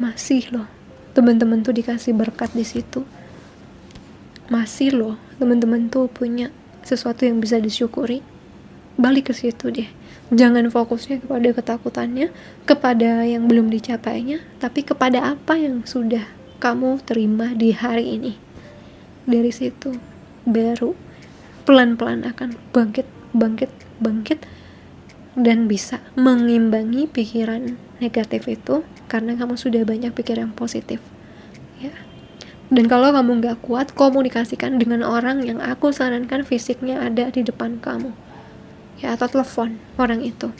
masih loh teman-teman tuh dikasih berkat di situ, masih loh teman-teman tuh punya sesuatu yang bisa disyukuri. Balik ke situ deh. Jangan fokusnya kepada ketakutannya, kepada yang belum dicapainya, tapi kepada apa yang sudah kamu terima di hari ini. Dari situ baru pelan-pelan akan bangkit dan bisa mengimbangi pikiran negatif itu, karena kamu sudah banyak pikiran positif ya. Dan kalau kamu gak kuat, komunikasikan dengan orang yang aku sarankan fisiknya ada di depan kamu ya, atau telepon orang itu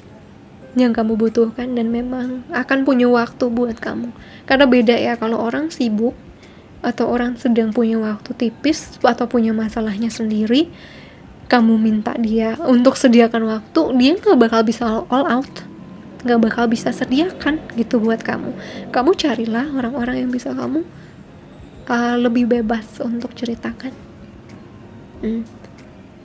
yang kamu butuhkan dan memang akan punya waktu buat kamu. Karena beda ya kalau orang sibuk atau orang sedang punya waktu tipis atau punya masalahnya sendiri, kamu minta dia untuk sediakan waktu, dia nggak bakal bisa all out, nggak bakal bisa sediakan gitu buat kamu. Kamu carilah orang-orang yang bisa kamu lebih bebas untuk ceritakan.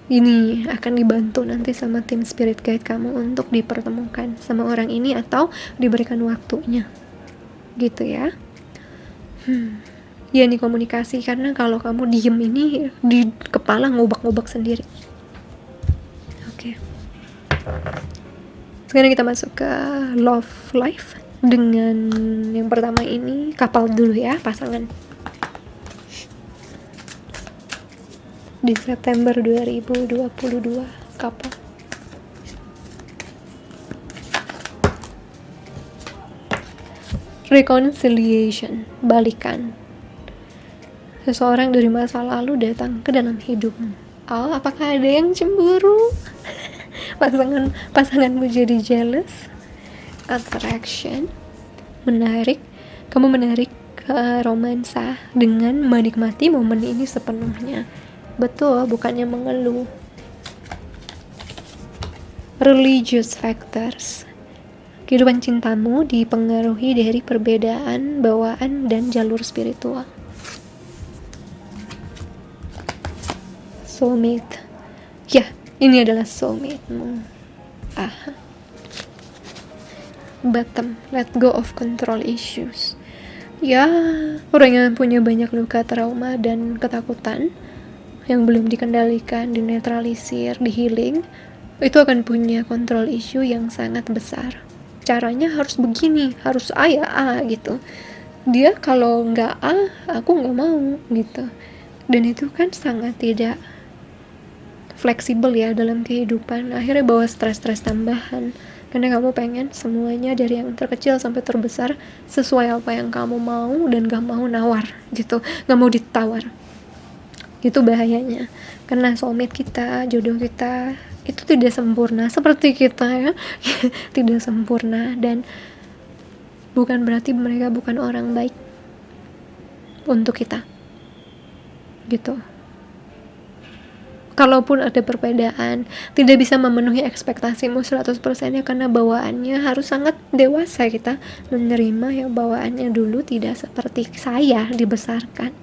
Ini akan dibantu nanti sama tim spirit guide kamu untuk dipertemukan sama orang ini atau diberikan waktunya gitu ya. Ya, ini komunikasi, karena kalau kamu diem ini di kepala ngobak-ngobak sendiri. Oke. Sekarang kita masuk ke love life dengan yang pertama ini, couple dulu ya, pasangan. Di September 2022, couple. Reconciliation, balikan. Seseorang dari masa lalu datang ke dalam hidupmu. Oh, apakah ada yang cemburu? Pasanganmu jadi jealous. Attraction, menarik. Kamu menarik ke romansa dengan menikmati momen ini sepenuhnya. Betul, bukannya mengeluh. Religious factors. Kehidupan cintamu dipengaruhi dari perbedaan bawaan dan jalur spiritual. Soulmate. Ya, ini adalah soulmate-mu. Bottom, let go of control issues. Ya, orang yang punya banyak luka, trauma, dan ketakutan yang belum dikendalikan, dinetralisir, dihealing, itu akan punya control issue yang sangat besar. Caranya harus begini, harus A ya A gitu. Dia kalau nggak A, aku nggak mau gitu. Dan itu kan sangat tidak fleksibel ya dalam kehidupan. Akhirnya bawa stres-stres tambahan. Karena kamu pengen semuanya dari yang terkecil sampai terbesar sesuai apa yang kamu mau dan gak mau nawar gitu, gak mau ditawar. Itu bahayanya, karena soulmate kita, jodoh kita itu tidak sempurna seperti kita ya. Tidak sempurna, dan bukan berarti mereka bukan orang baik untuk kita gitu. Kalaupun ada perbedaan, tidak bisa memenuhi ekspektasimu 100% ya, karena bawaannya harus sangat dewasa kita menerima ya, bawaannya dulu tidak seperti saya dibesarkan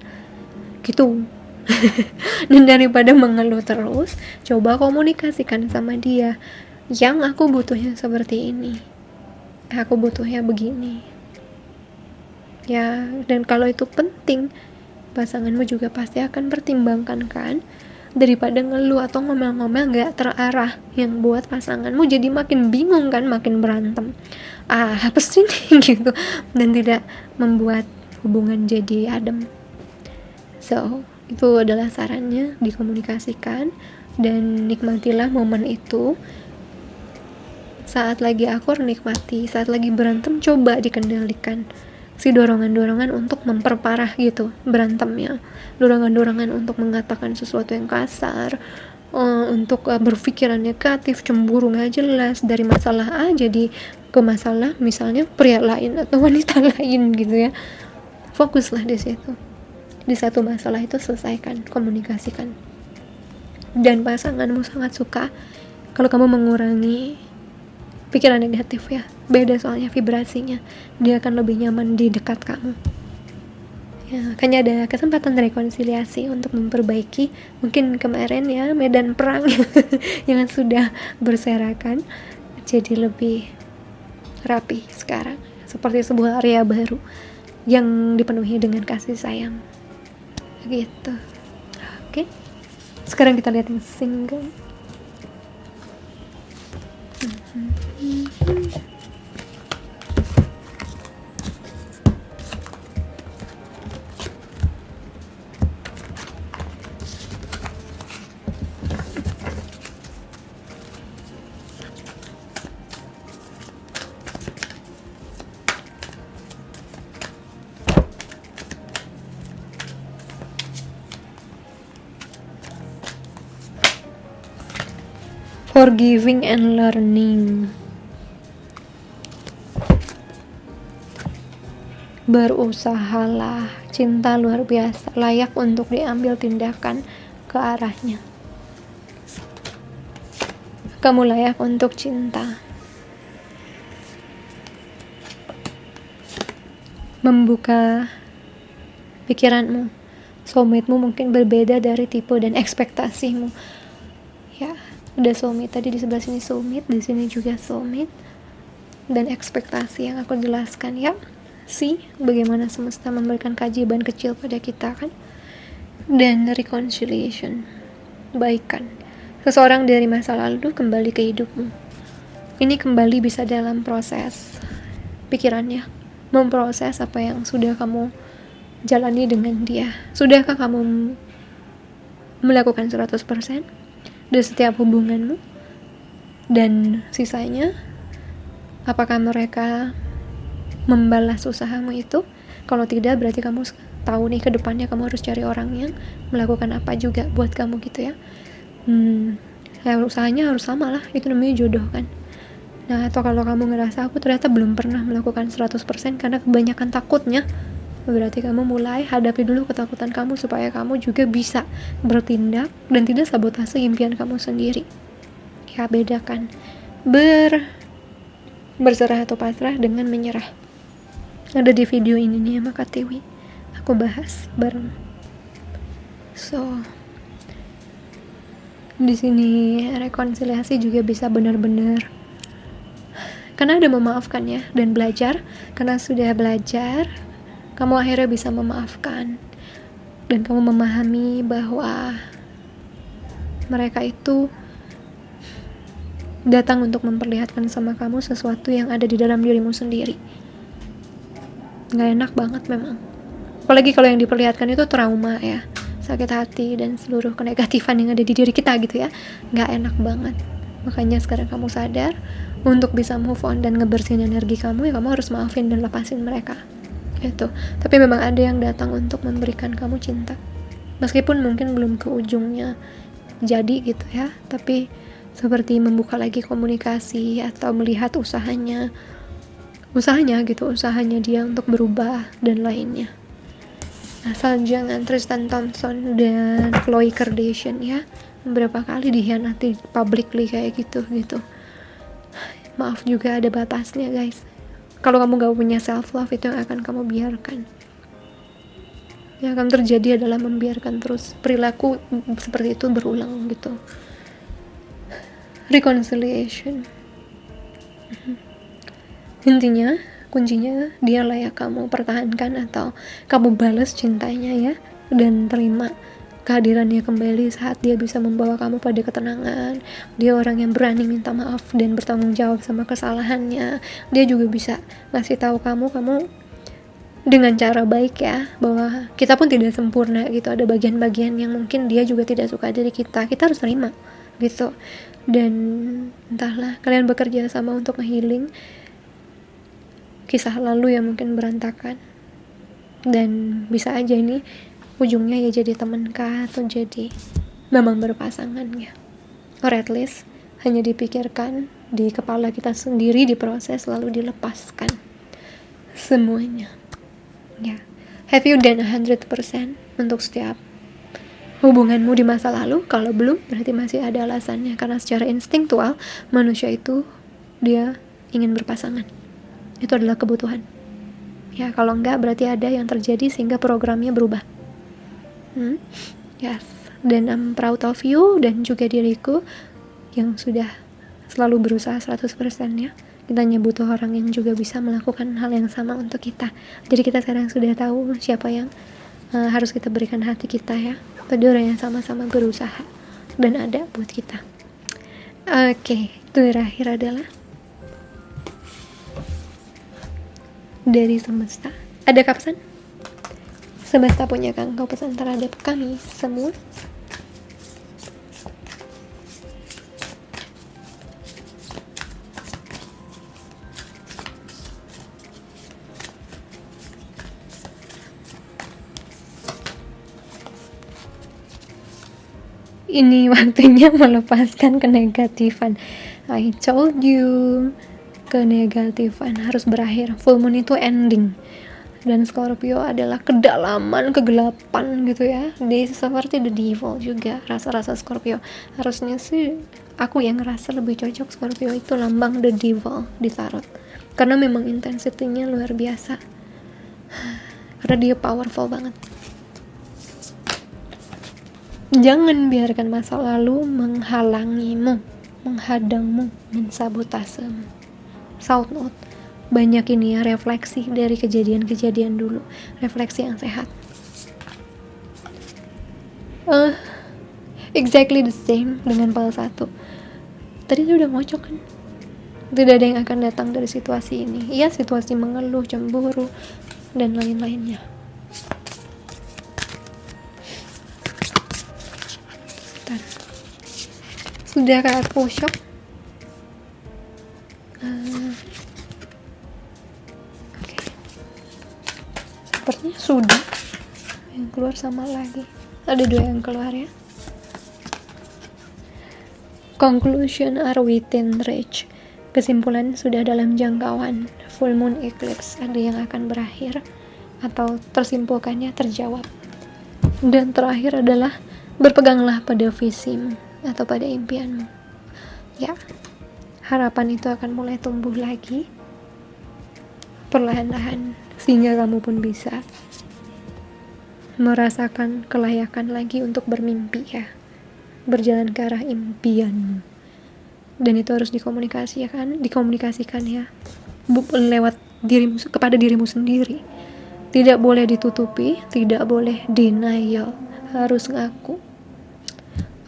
gitu. Dan daripada mengeluh terus, coba komunikasikan sama dia, yang aku butuhnya seperti ini, aku butuhnya begini ya. Dan kalau itu penting, pasanganmu juga pasti akan pertimbangkan kan, daripada ngeluh atau ngomel-ngomel gak terarah yang buat pasanganmu jadi makin bingung kan, makin berantem, apa sih nih gitu, dan tidak membuat hubungan jadi adem. So, itu adalah sarannya, dikomunikasikan dan nikmatilah momen itu. Saat lagi akur nikmati, saat lagi berantem coba dikendalikan si dorongan-dorongan untuk memperparah gitu berantemnya, dorongan-dorongan untuk mengatakan sesuatu yang kasar, untuk berpikiran negatif, cemburu gak jelas, dari masalah A jadi ke masalah misalnya pria lain atau wanita lain gitu ya. Fokuslah di situ, di satu masalah itu selesaikan, komunikasikan. Dan pasanganmu sangat suka kalau kamu mengurangi pikiran negatif ya, beda soalnya vibrasinya, dia akan lebih nyaman di dekat kamu ya. Makanya ada kesempatan rekonsiliasi untuk memperbaiki mungkin kemarin ya medan perang yang sudah berserakan jadi lebih rapi sekarang, seperti sebuah area baru yang dipenuhi dengan kasih sayang gitu. Oke, sekarang kita lihat yang single. Forgiving and learning. Berusahalah, cinta luar biasa, layak untuk diambil tindakan ke arahnya. Kamu layak untuk cinta. Membuka pikiranmu. Soulmate-mu mungkin berbeda dari tipe dan ekspektasimu. Ya, udah soulmate tadi di sebelah sini soulmate, di sini juga soulmate. Dan ekspektasi yang aku jelaskan ya. Bagaimana semesta memberikan keajaiban kecil pada kita kan. Dan reconciliation, baikan. Seseorang dari masa lalu kembali ke hidupmu. Ini kembali bisa dalam proses pikirannya, memproses apa yang sudah kamu jalani dengan dia. Sudahkah kamu melakukan 100% dari setiap hubunganmu? Dan sisanya, apakah mereka membalas usahamu itu? Kalau tidak, berarti kamu tahu nih ke depannya kamu harus cari orang yang melakukan apa juga buat kamu gitu ya. Ya usahanya harus sama lah, itu namanya jodoh kan. Nah, atau kalau kamu ngerasa aku ternyata belum pernah melakukan 100% karena kebanyakan takutnya, berarti kamu mulai hadapi dulu ketakutan kamu supaya kamu juga bisa bertindak dan tidak sabotase impian kamu sendiri. Ya, bedakan berserah atau pasrah dengan menyerah. Ada di video ini nih sama Kak Tiwi, aku bahas bareng. Di sini rekonsiliasi juga bisa benar-benar karena ada memaafkan ya, dan belajar. Karena sudah belajar, kamu akhirnya bisa memaafkan dan kamu memahami bahwa mereka itu datang untuk memperlihatkan sama kamu sesuatu yang ada di dalam dirimu sendiri. Gak enak banget memang, apalagi kalau yang diperlihatkan itu trauma ya, sakit hati dan seluruh kenegatifan yang ada di diri kita gitu ya. Gak enak banget. Makanya sekarang kamu sadar, untuk bisa move on dan ngebersihin energi kamu, ya kamu harus maafin dan lepasin mereka gitu. Tapi memang ada yang datang untuk memberikan kamu cinta, meskipun mungkin belum ke ujungnya jadi gitu ya, tapi seperti membuka lagi komunikasi atau melihat usahanya dia untuk berubah dan lainnya. Asal jangan Tristan Thompson dan Khloe Kardashian ya, beberapa kali dikhianati publicly kayak gitu. Maaf juga ada batasnya guys. Kalau kamu gak punya self love, itu yang akan kamu biarkan. Yang akan terjadi adalah membiarkan terus perilaku seperti itu berulang gitu. Reconciliation, intinya kuncinya dia layak kamu pertahankan atau kamu balas cintanya ya, dan terima kehadirannya kembali saat dia bisa membawa kamu pada ketenangan. Dia orang yang berani minta maaf dan bertanggung jawab sama kesalahannya. Dia juga bisa ngasih tahu kamu dengan cara baik ya, bahwa kita pun tidak sempurna gitu. Ada bagian-bagian yang mungkin dia juga tidak suka dari kita harus terima gitu. Dan entahlah, kalian bekerja sama untuk nge-healing kisah lalu yang mungkin berantakan. Dan bisa aja ini ujungnya ya jadi teman kah, atau jadi memang berpasangan ya, or at least hanya dipikirkan di kepala kita sendiri, diproses lalu dilepaskan semuanya ya. Have you done 100% untuk setiap hubunganmu di masa lalu? Kalau belum, berarti masih ada alasannya, karena secara instinktual manusia itu dia ingin berpasangan, itu adalah kebutuhan ya. Kalau enggak, berarti ada yang terjadi sehingga programnya berubah. Yes, dan I'm proud of you dan juga diriku yang sudah selalu berusaha 100% ya. Kita hanya butuh orang yang juga bisa melakukan hal yang sama untuk kita. Jadi kita sekarang sudah tahu siapa yang harus kita berikan hati kita ya. Tadi orang yang sama-sama berusaha dan ada buat kita. Oke, itu terakhir adalah dari semesta. Ada pesan? Semesta punya engkau pesan terhadap kami semua? Ini waktunya melepaskan kenegatifan. I told you, kenegatifan harus berakhir. Full moon itu ending. Dan Scorpio adalah kedalaman, kegelapan gitu ya. Dia seperti the devil juga, rasa-rasa Scorpio. Harusnya sih aku yang ngerasa lebih cocok Scorpio itu lambang the devil di tarot. Karena memang intensitinya luar biasa. Karena dia powerful banget. Jangan biarkan masa lalu menghalangimu, menghadangmu, mensabotasemu. South Note. Banyak ini ya refleksi dari kejadian-kejadian dulu, refleksi yang sehat. Exactly the same dengan pile 1. Tadi itu udah ngocok kan, tidak ada yang akan datang dari situasi ini. Iya, situasi mengeluh, cemburu, dan lain-lainnya. Bentar. Sudahkah aku shock? Sepertinya sudah. Yang keluar sama lagi. Ada 2 yang keluar ya. Conclusion are within reach. Kesimpulan sudah dalam jangkauan. Full moon eclipse ada yang akan berakhir atau tersimpulkannya terjawab. Dan terakhir adalah berpeganglah pada visimu atau pada impianmu. Ya, harapan itu akan mulai tumbuh lagi perlahan-lahan, sehingga kamu pun bisa merasakan kelayakan lagi untuk bermimpi ya, berjalan ke arah impianmu. Dan itu harus dikomunikasikan ya, lewat dirimu, kepada dirimu sendiri. Tidak boleh ditutupi, tidak boleh denial, harus ngaku.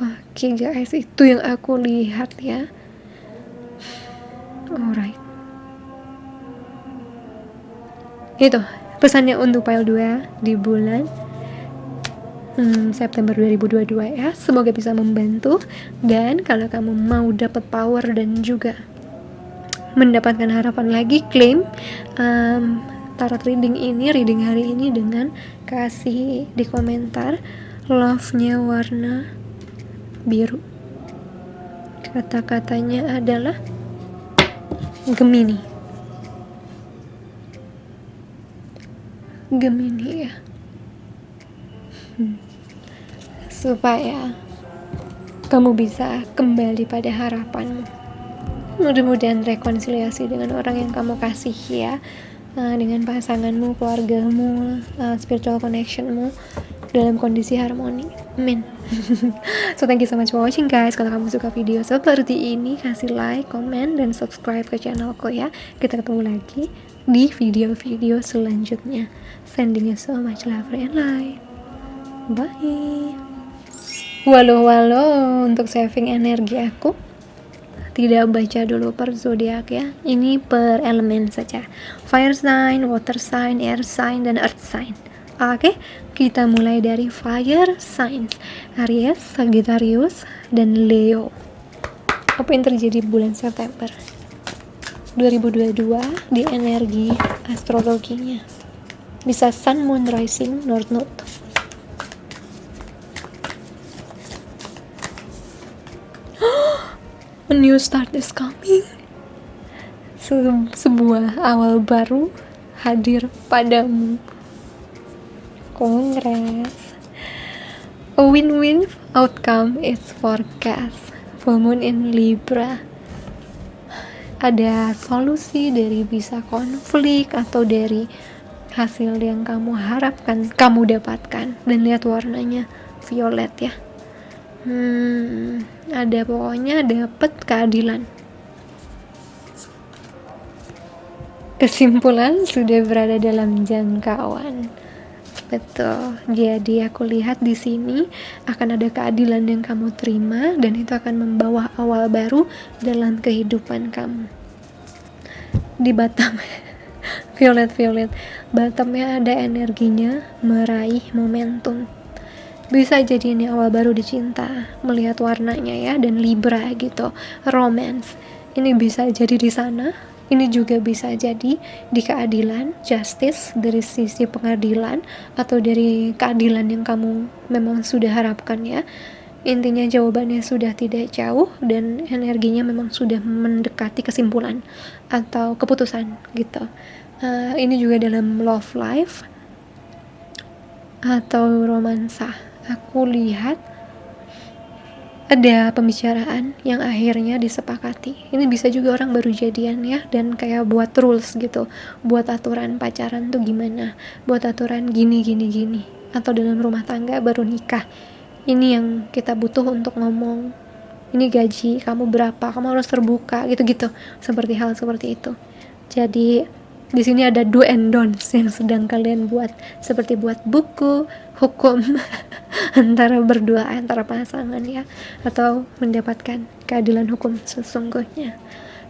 Oke guys, itu yang aku lihat ya. Alright, itu pesannya untuk pile 2 di bulan September 2022 ya. Semoga bisa membantu. Dan kalau kamu mau dapat power dan juga mendapatkan harapan lagi, klaim tarot reading hari ini dengan kasih di komentar love-nya warna biru. Kata-katanya adalah Gemini ya, supaya kamu bisa kembali pada harapanmu. Mudah-mudahan rekonsiliasi dengan orang yang kamu kasih ya, dengan pasanganmu, keluargamu, spiritual connectionmu dalam kondisi harmoni. Amin. So thank you so much for watching guys. Kalau kamu suka video seperti ini, kasih like, comment, dan subscribe ke channelku ya. Kita ketemu lagi di video-video selanjutnya. Sending you so much love and light. Bye. Walau untuk saving energi aku, tidak baca dulu per zodiak ya. Ini per elemen saja. Fire sign, water sign, air sign, dan earth sign. Oke, kita mulai dari fire signs. Aries, Sagittarius, dan Leo. Apa yang terjadi bulan September 2022 di energi astrologinya? Bisa Sun, Moon, Rising, North Node. A new start is coming. Sebuah awal baru hadir padamu. Congrats. A win-win outcome is forecast. Full moon in Libra. Ada solusi dari bisa konflik atau dari hasil yang kamu harapkan kamu dapatkan. Dan lihat warnanya violet ya. Ada pokoknya dapat keadilan. Kesimpulan sudah berada dalam jangkauan. Betul. Jadi aku lihat di sini akan ada keadilan yang kamu terima dan itu akan membawa awal baru dalam kehidupan kamu. Di Batam violet Batamnya ada energinya meraih momentum. Bisa jadi ini awal baru di cinta, melihat warnanya ya, dan Libra gitu, romance. Ini bisa jadi di sana. Ini juga bisa jadi di keadilan, justice, dari sisi pengadilan atau dari keadilan yang kamu memang sudah harapkan ya. Intinya jawabannya sudah tidak jauh dan energinya memang sudah mendekati kesimpulan atau keputusan gitu. Ini juga dalam love life atau romansa. Aku lihat ada pembicaraan yang akhirnya disepakati. Ini bisa juga orang baru jadian ya, dan kayak buat rules gitu, buat aturan pacaran tuh gimana, buat aturan gini, atau dalam rumah tangga baru nikah, ini yang kita butuh untuk ngomong, ini gaji kamu berapa, kamu harus terbuka, gitu-gitu, seperti hal seperti itu. Jadi di sini ada do and don'ts yang sedang kalian buat, seperti buat buku hukum antara berdua, antara pasangan ya, atau mendapatkan keadilan hukum sesungguhnya.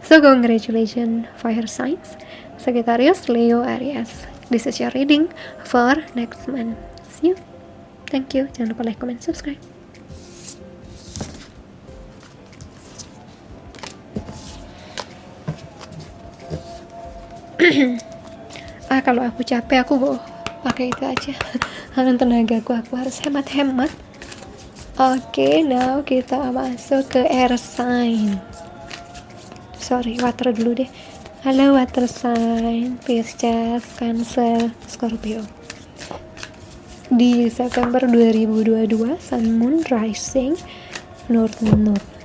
So congratulations fire signs, Sagittarius, Leo, Aries. This is your reading for next month. See you. Thank you. Jangan lupa like, comment, subscribe. Kalau aku capek aku pakai itu aja. Tenaga aku harus hemat. Oke, now kita masuk ke air sign. Water dulu deh. Halo water sign, Pisces, Cancer, Scorpio. Di September 2022, Sun, Moon, Rising, North Node.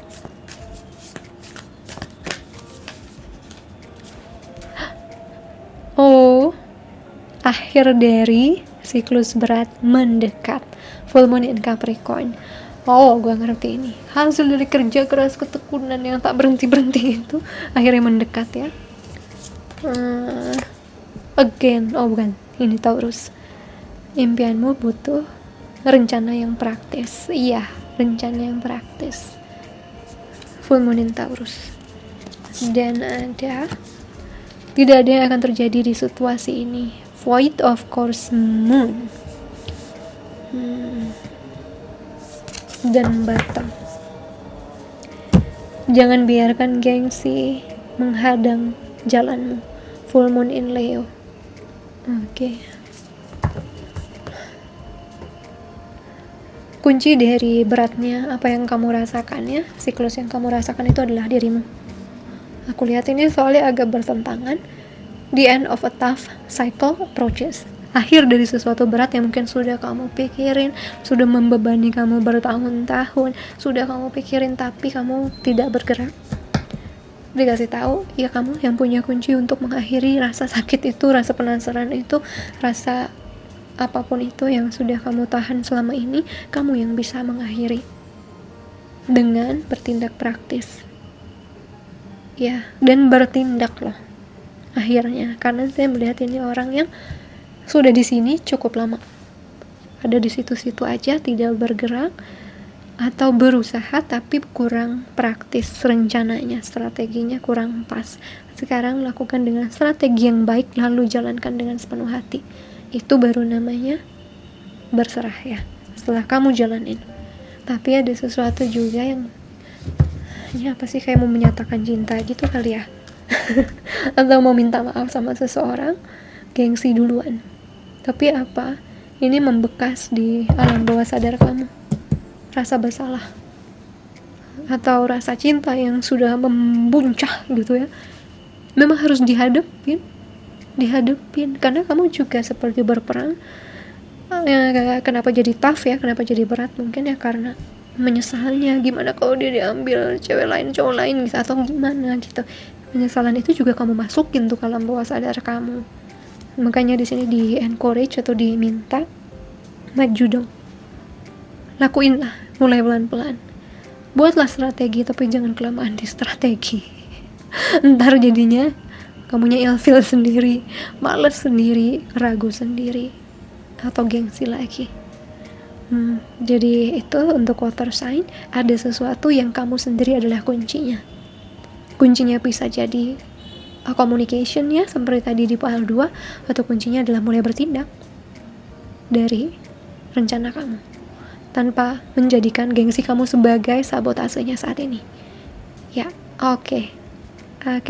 Akhir dari siklus berat mendekat. Full Moon in Capricorn. Gue ngerti ini. Hasil dari kerja keras, ketekunan yang tak berhenti itu akhirnya mendekat ya. Bukan. Ini Taurus. Impianmu butuh rencana yang praktis. Iya, rencana yang praktis. Full Moon in Taurus. Dan tidak ada yang akan terjadi di situasi ini. Void of course Moon dan Bottom. Jangan biarkan gengsi menghadang jalanmu. Full Moon in Leo. Oke. Kunci dari beratnya apa yang kamu rasakan ya, siklus yang kamu rasakan itu adalah dirimu. Aku lihat ini soalnya agak bertentangan. The end of a tough cycle approaches. Akhir dari sesuatu berat yang mungkin sudah kamu pikirin, sudah membebani kamu bertahun-tahun, sudah kamu pikirin tapi kamu tidak bergerak. Dikasih tahu, ya kamu yang punya kunci untuk mengakhiri rasa sakit itu, rasa penasaran itu, rasa apapun itu yang sudah kamu tahan selama ini, kamu yang bisa mengakhiri dengan bertindak praktis. Ya, dan bertindak loh. Akhirnya, karena saya melihat ini orang yang sudah di sini cukup lama, ada di situ-situ aja, tidak bergerak atau berusaha tapi kurang praktis rencananya, strateginya kurang pas. Sekarang lakukan dengan strategi yang baik, lalu jalankan dengan sepenuh hati. Itu baru namanya berserah ya, setelah kamu jalanin. Tapi ada sesuatu juga yang ini apa sih, kayak mau menyatakan cinta gitu kali ya. Atau mau minta maaf sama seseorang, gengsi duluan. Tapi apa? Ini membekas di alam bawah sadar kamu. Rasa bersalah atau rasa cinta yang sudah membuncah gitu ya. Memang harus dihadapin karena kamu juga seperti berperang. Kenapa jadi tough ya? Kenapa jadi berat? Mungkin ya karena menyesalnya, gimana kalau dia diambil cewek lain, cowok lain gitu, atau gimana gitu. Penyesalan itu juga kamu masukin tuh ke alam bawah sadar kamu. Makanya di sini di encourage atau diminta maju dong, lakuin lah, mulai pelan-pelan, buatlah strategi, tapi jangan kelamaan di strategi. Ntar jadinya kamunya ilfil sendiri, males sendiri, ragu sendiri, atau gengsi lagi. Jadi itu untuk water sign, ada sesuatu yang kamu sendiri adalah kuncinya bisa jadi communication ya, seperti tadi di pile 2, atau kuncinya adalah mulai bertindak dari rencana kamu tanpa menjadikan gengsi kamu sebagai sabotasenya saat ini ya. Oke,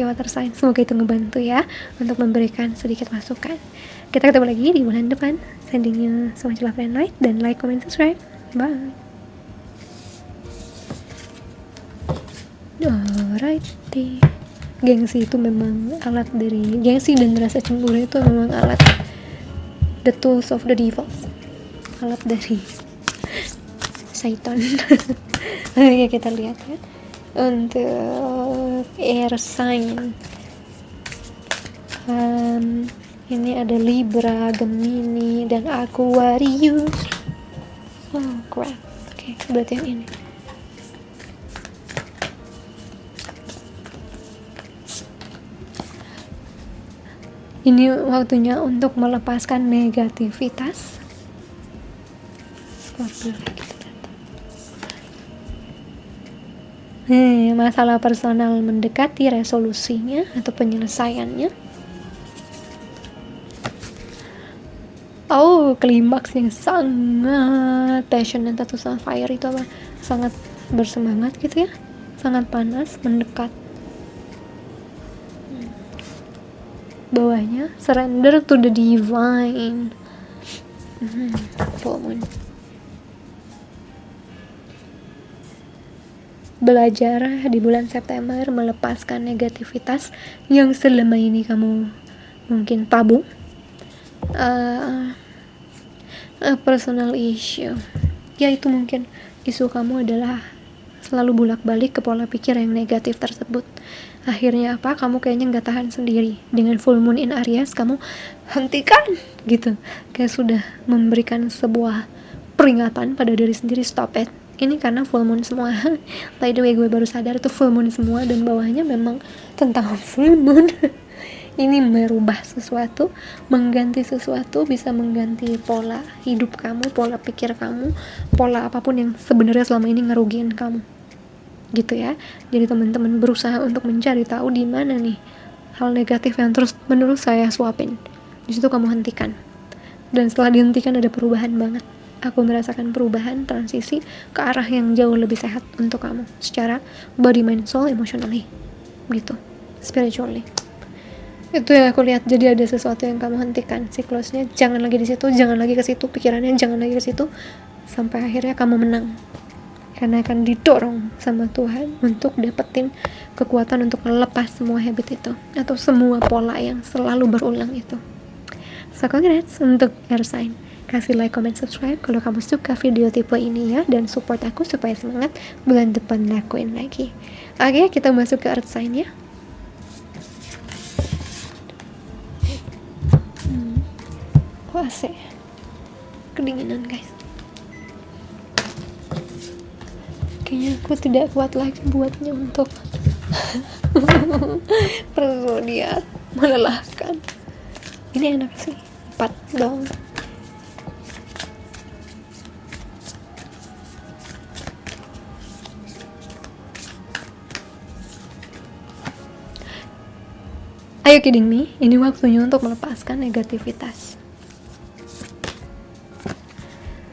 water sign, semoga itu ngebantu ya untuk memberikan sedikit masukan. Kita ketemu lagi di bulan depan. Sending you so much love and light, dan like, comment, subscribe. Bye. Alrighty. Gengsi itu memang alat dari, gengsi dan rasa cemburu itu memang alat, the tools of the devil, alat dari syaitan. Oke, kita lihat ya untuk air sign. Ini ada Libra, Gemini, dan Aquarius. Oh crap. Oke, berarti yang ini. Ini waktunya untuk melepaskan negativitas. Scorpio. Masalah personal mendekati resolusinya atau penyelesaiannya. Oh, klimaks yang sangat passionate atau sangat fire itu apa? Sangat bersemangat gitu ya, sangat panas, mendekat. Bawahnya surrender to the divine. Full moon. Belajar di bulan September melepaskan negativitas yang selama ini kamu mungkin tabu. Personal issue, ya itu mungkin isu kamu adalah selalu bolak-balik ke pola pikir yang negatif tersebut. Akhirnya apa? Kamu kayaknya nggak tahan sendiri. Dengan full moon in Aries, kamu hentikan gitu. Kayak sudah memberikan sebuah peringatan pada diri sendiri, stop it. Ini karena full moon semua. By the way, gue baru sadar itu full moon semua dan bawahnya memang tentang full moon. Ini merubah sesuatu, mengganti sesuatu, bisa mengganti pola hidup kamu, pola pikir kamu, pola apapun yang sebenarnya selama ini ngerugiin kamu. Gitu ya. Jadi teman-teman berusaha untuk mencari tahu di mana nih hal negatif yang terus menerus saya suapin. Di situ kamu hentikan. Dan setelah dihentikan ada perubahan banget. Aku merasakan perubahan, transisi ke arah yang jauh lebih sehat untuk kamu secara body, mind, soul, emotionally gitu, spiritually. Itu yang aku lihat. Jadi ada sesuatu yang kamu hentikan siklusnya, jangan lagi di situ, jangan lagi ke situ, pikirannya jangan lagi ke situ, sampai akhirnya kamu menang karena akan didorong sama Tuhan untuk dapetin kekuatan untuk melepas semua habit itu atau semua pola yang selalu berulang itu. So congrats untuk air sign. Kasih like, comment, subscribe kalau kamu suka video tipe ini ya, dan support aku supaya semangat bulan depan lakuin lagi. Oke, kita masuk ke earth sign ya. AC kedinginan guys. Kayaknya aku tidak kuat lagi buatnya untuk persodiak, melelahkan. Ini enak sih, 4 dong. Ayo kidding me, ini waktunya untuk melepaskan negativitas.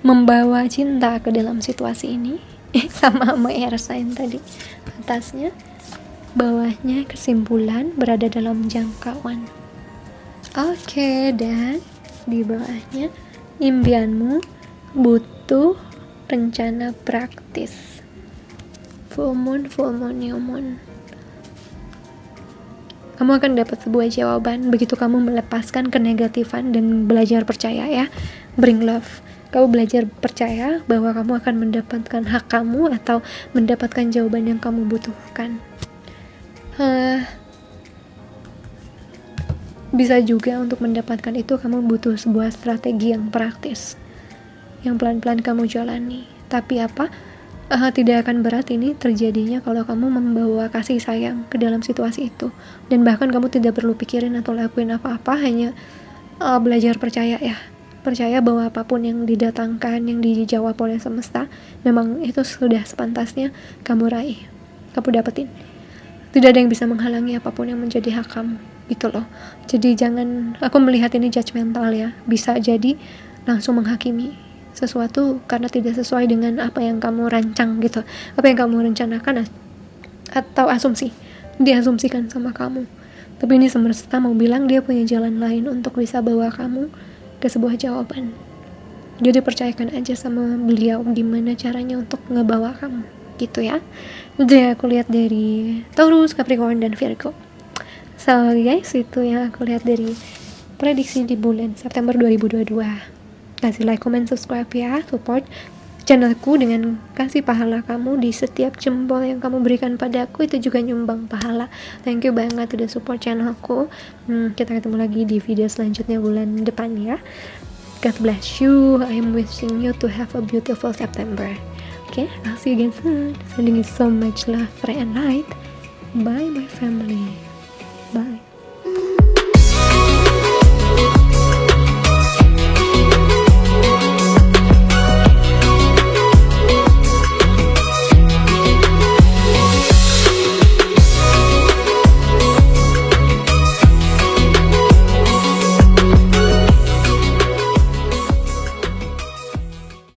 Membawa cinta ke dalam situasi ini. Sama air sign tadi. Atasnya, bawahnya kesimpulan berada dalam jangkauan. Oke, dan di bawahnya impianmu butuh rencana praktis. Full moon, new moon. Kamu akan dapat sebuah jawaban begitu kamu melepaskan kenegatifan dan belajar percaya ya. Bring love. Kamu belajar percaya bahwa kamu akan mendapatkan hak kamu atau mendapatkan jawaban yang kamu butuhkan. Bisa juga untuk mendapatkan itu kamu butuh sebuah strategi yang praktis, yang pelan-pelan kamu jalani. Tapi apa? Tidak akan berat ini terjadinya kalau kamu membawa kasih sayang ke dalam situasi itu, dan bahkan kamu tidak perlu pikirin atau lakuin apa-apa, hanya belajar percaya ya. Percaya bahwa apapun yang didatangkan, yang dijawab oleh semesta, memang itu sudah sepantasnya kamu raih, kamu dapetin. Tidak ada yang bisa menghalangi apapun yang menjadi hak kamu, gitu loh. Jadi jangan, aku melihat ini judgmental ya, bisa jadi langsung menghakimi sesuatu karena tidak sesuai dengan apa yang kamu rancang gitu, apa yang kamu rencanakan, atau asumsi, diasumsikan sama kamu. Tapi ini semesta mau bilang dia punya jalan lain untuk bisa bawa kamu ke sebuah jawaban. Jadi percayakan aja sama beliau gimana caranya untuk ngebawa kamu gitu ya. Jadi aku lihat dari Taurus, Capricorn, dan Virgo. So guys, itu yang aku lihat dari prediksi di bulan September 2022. Kasih like, comment, subscribe ya, support channelku dengan kasih pahala kamu di setiap jempol yang kamu berikan padaku, itu juga nyumbang pahala. Thank you banget udah support channelku. Kita ketemu lagi di video selanjutnya bulan depan ya. God bless you. I am wishing you to have a beautiful September. Okay, I'll see you again soon. Sending you so much love, and light. Bye my family.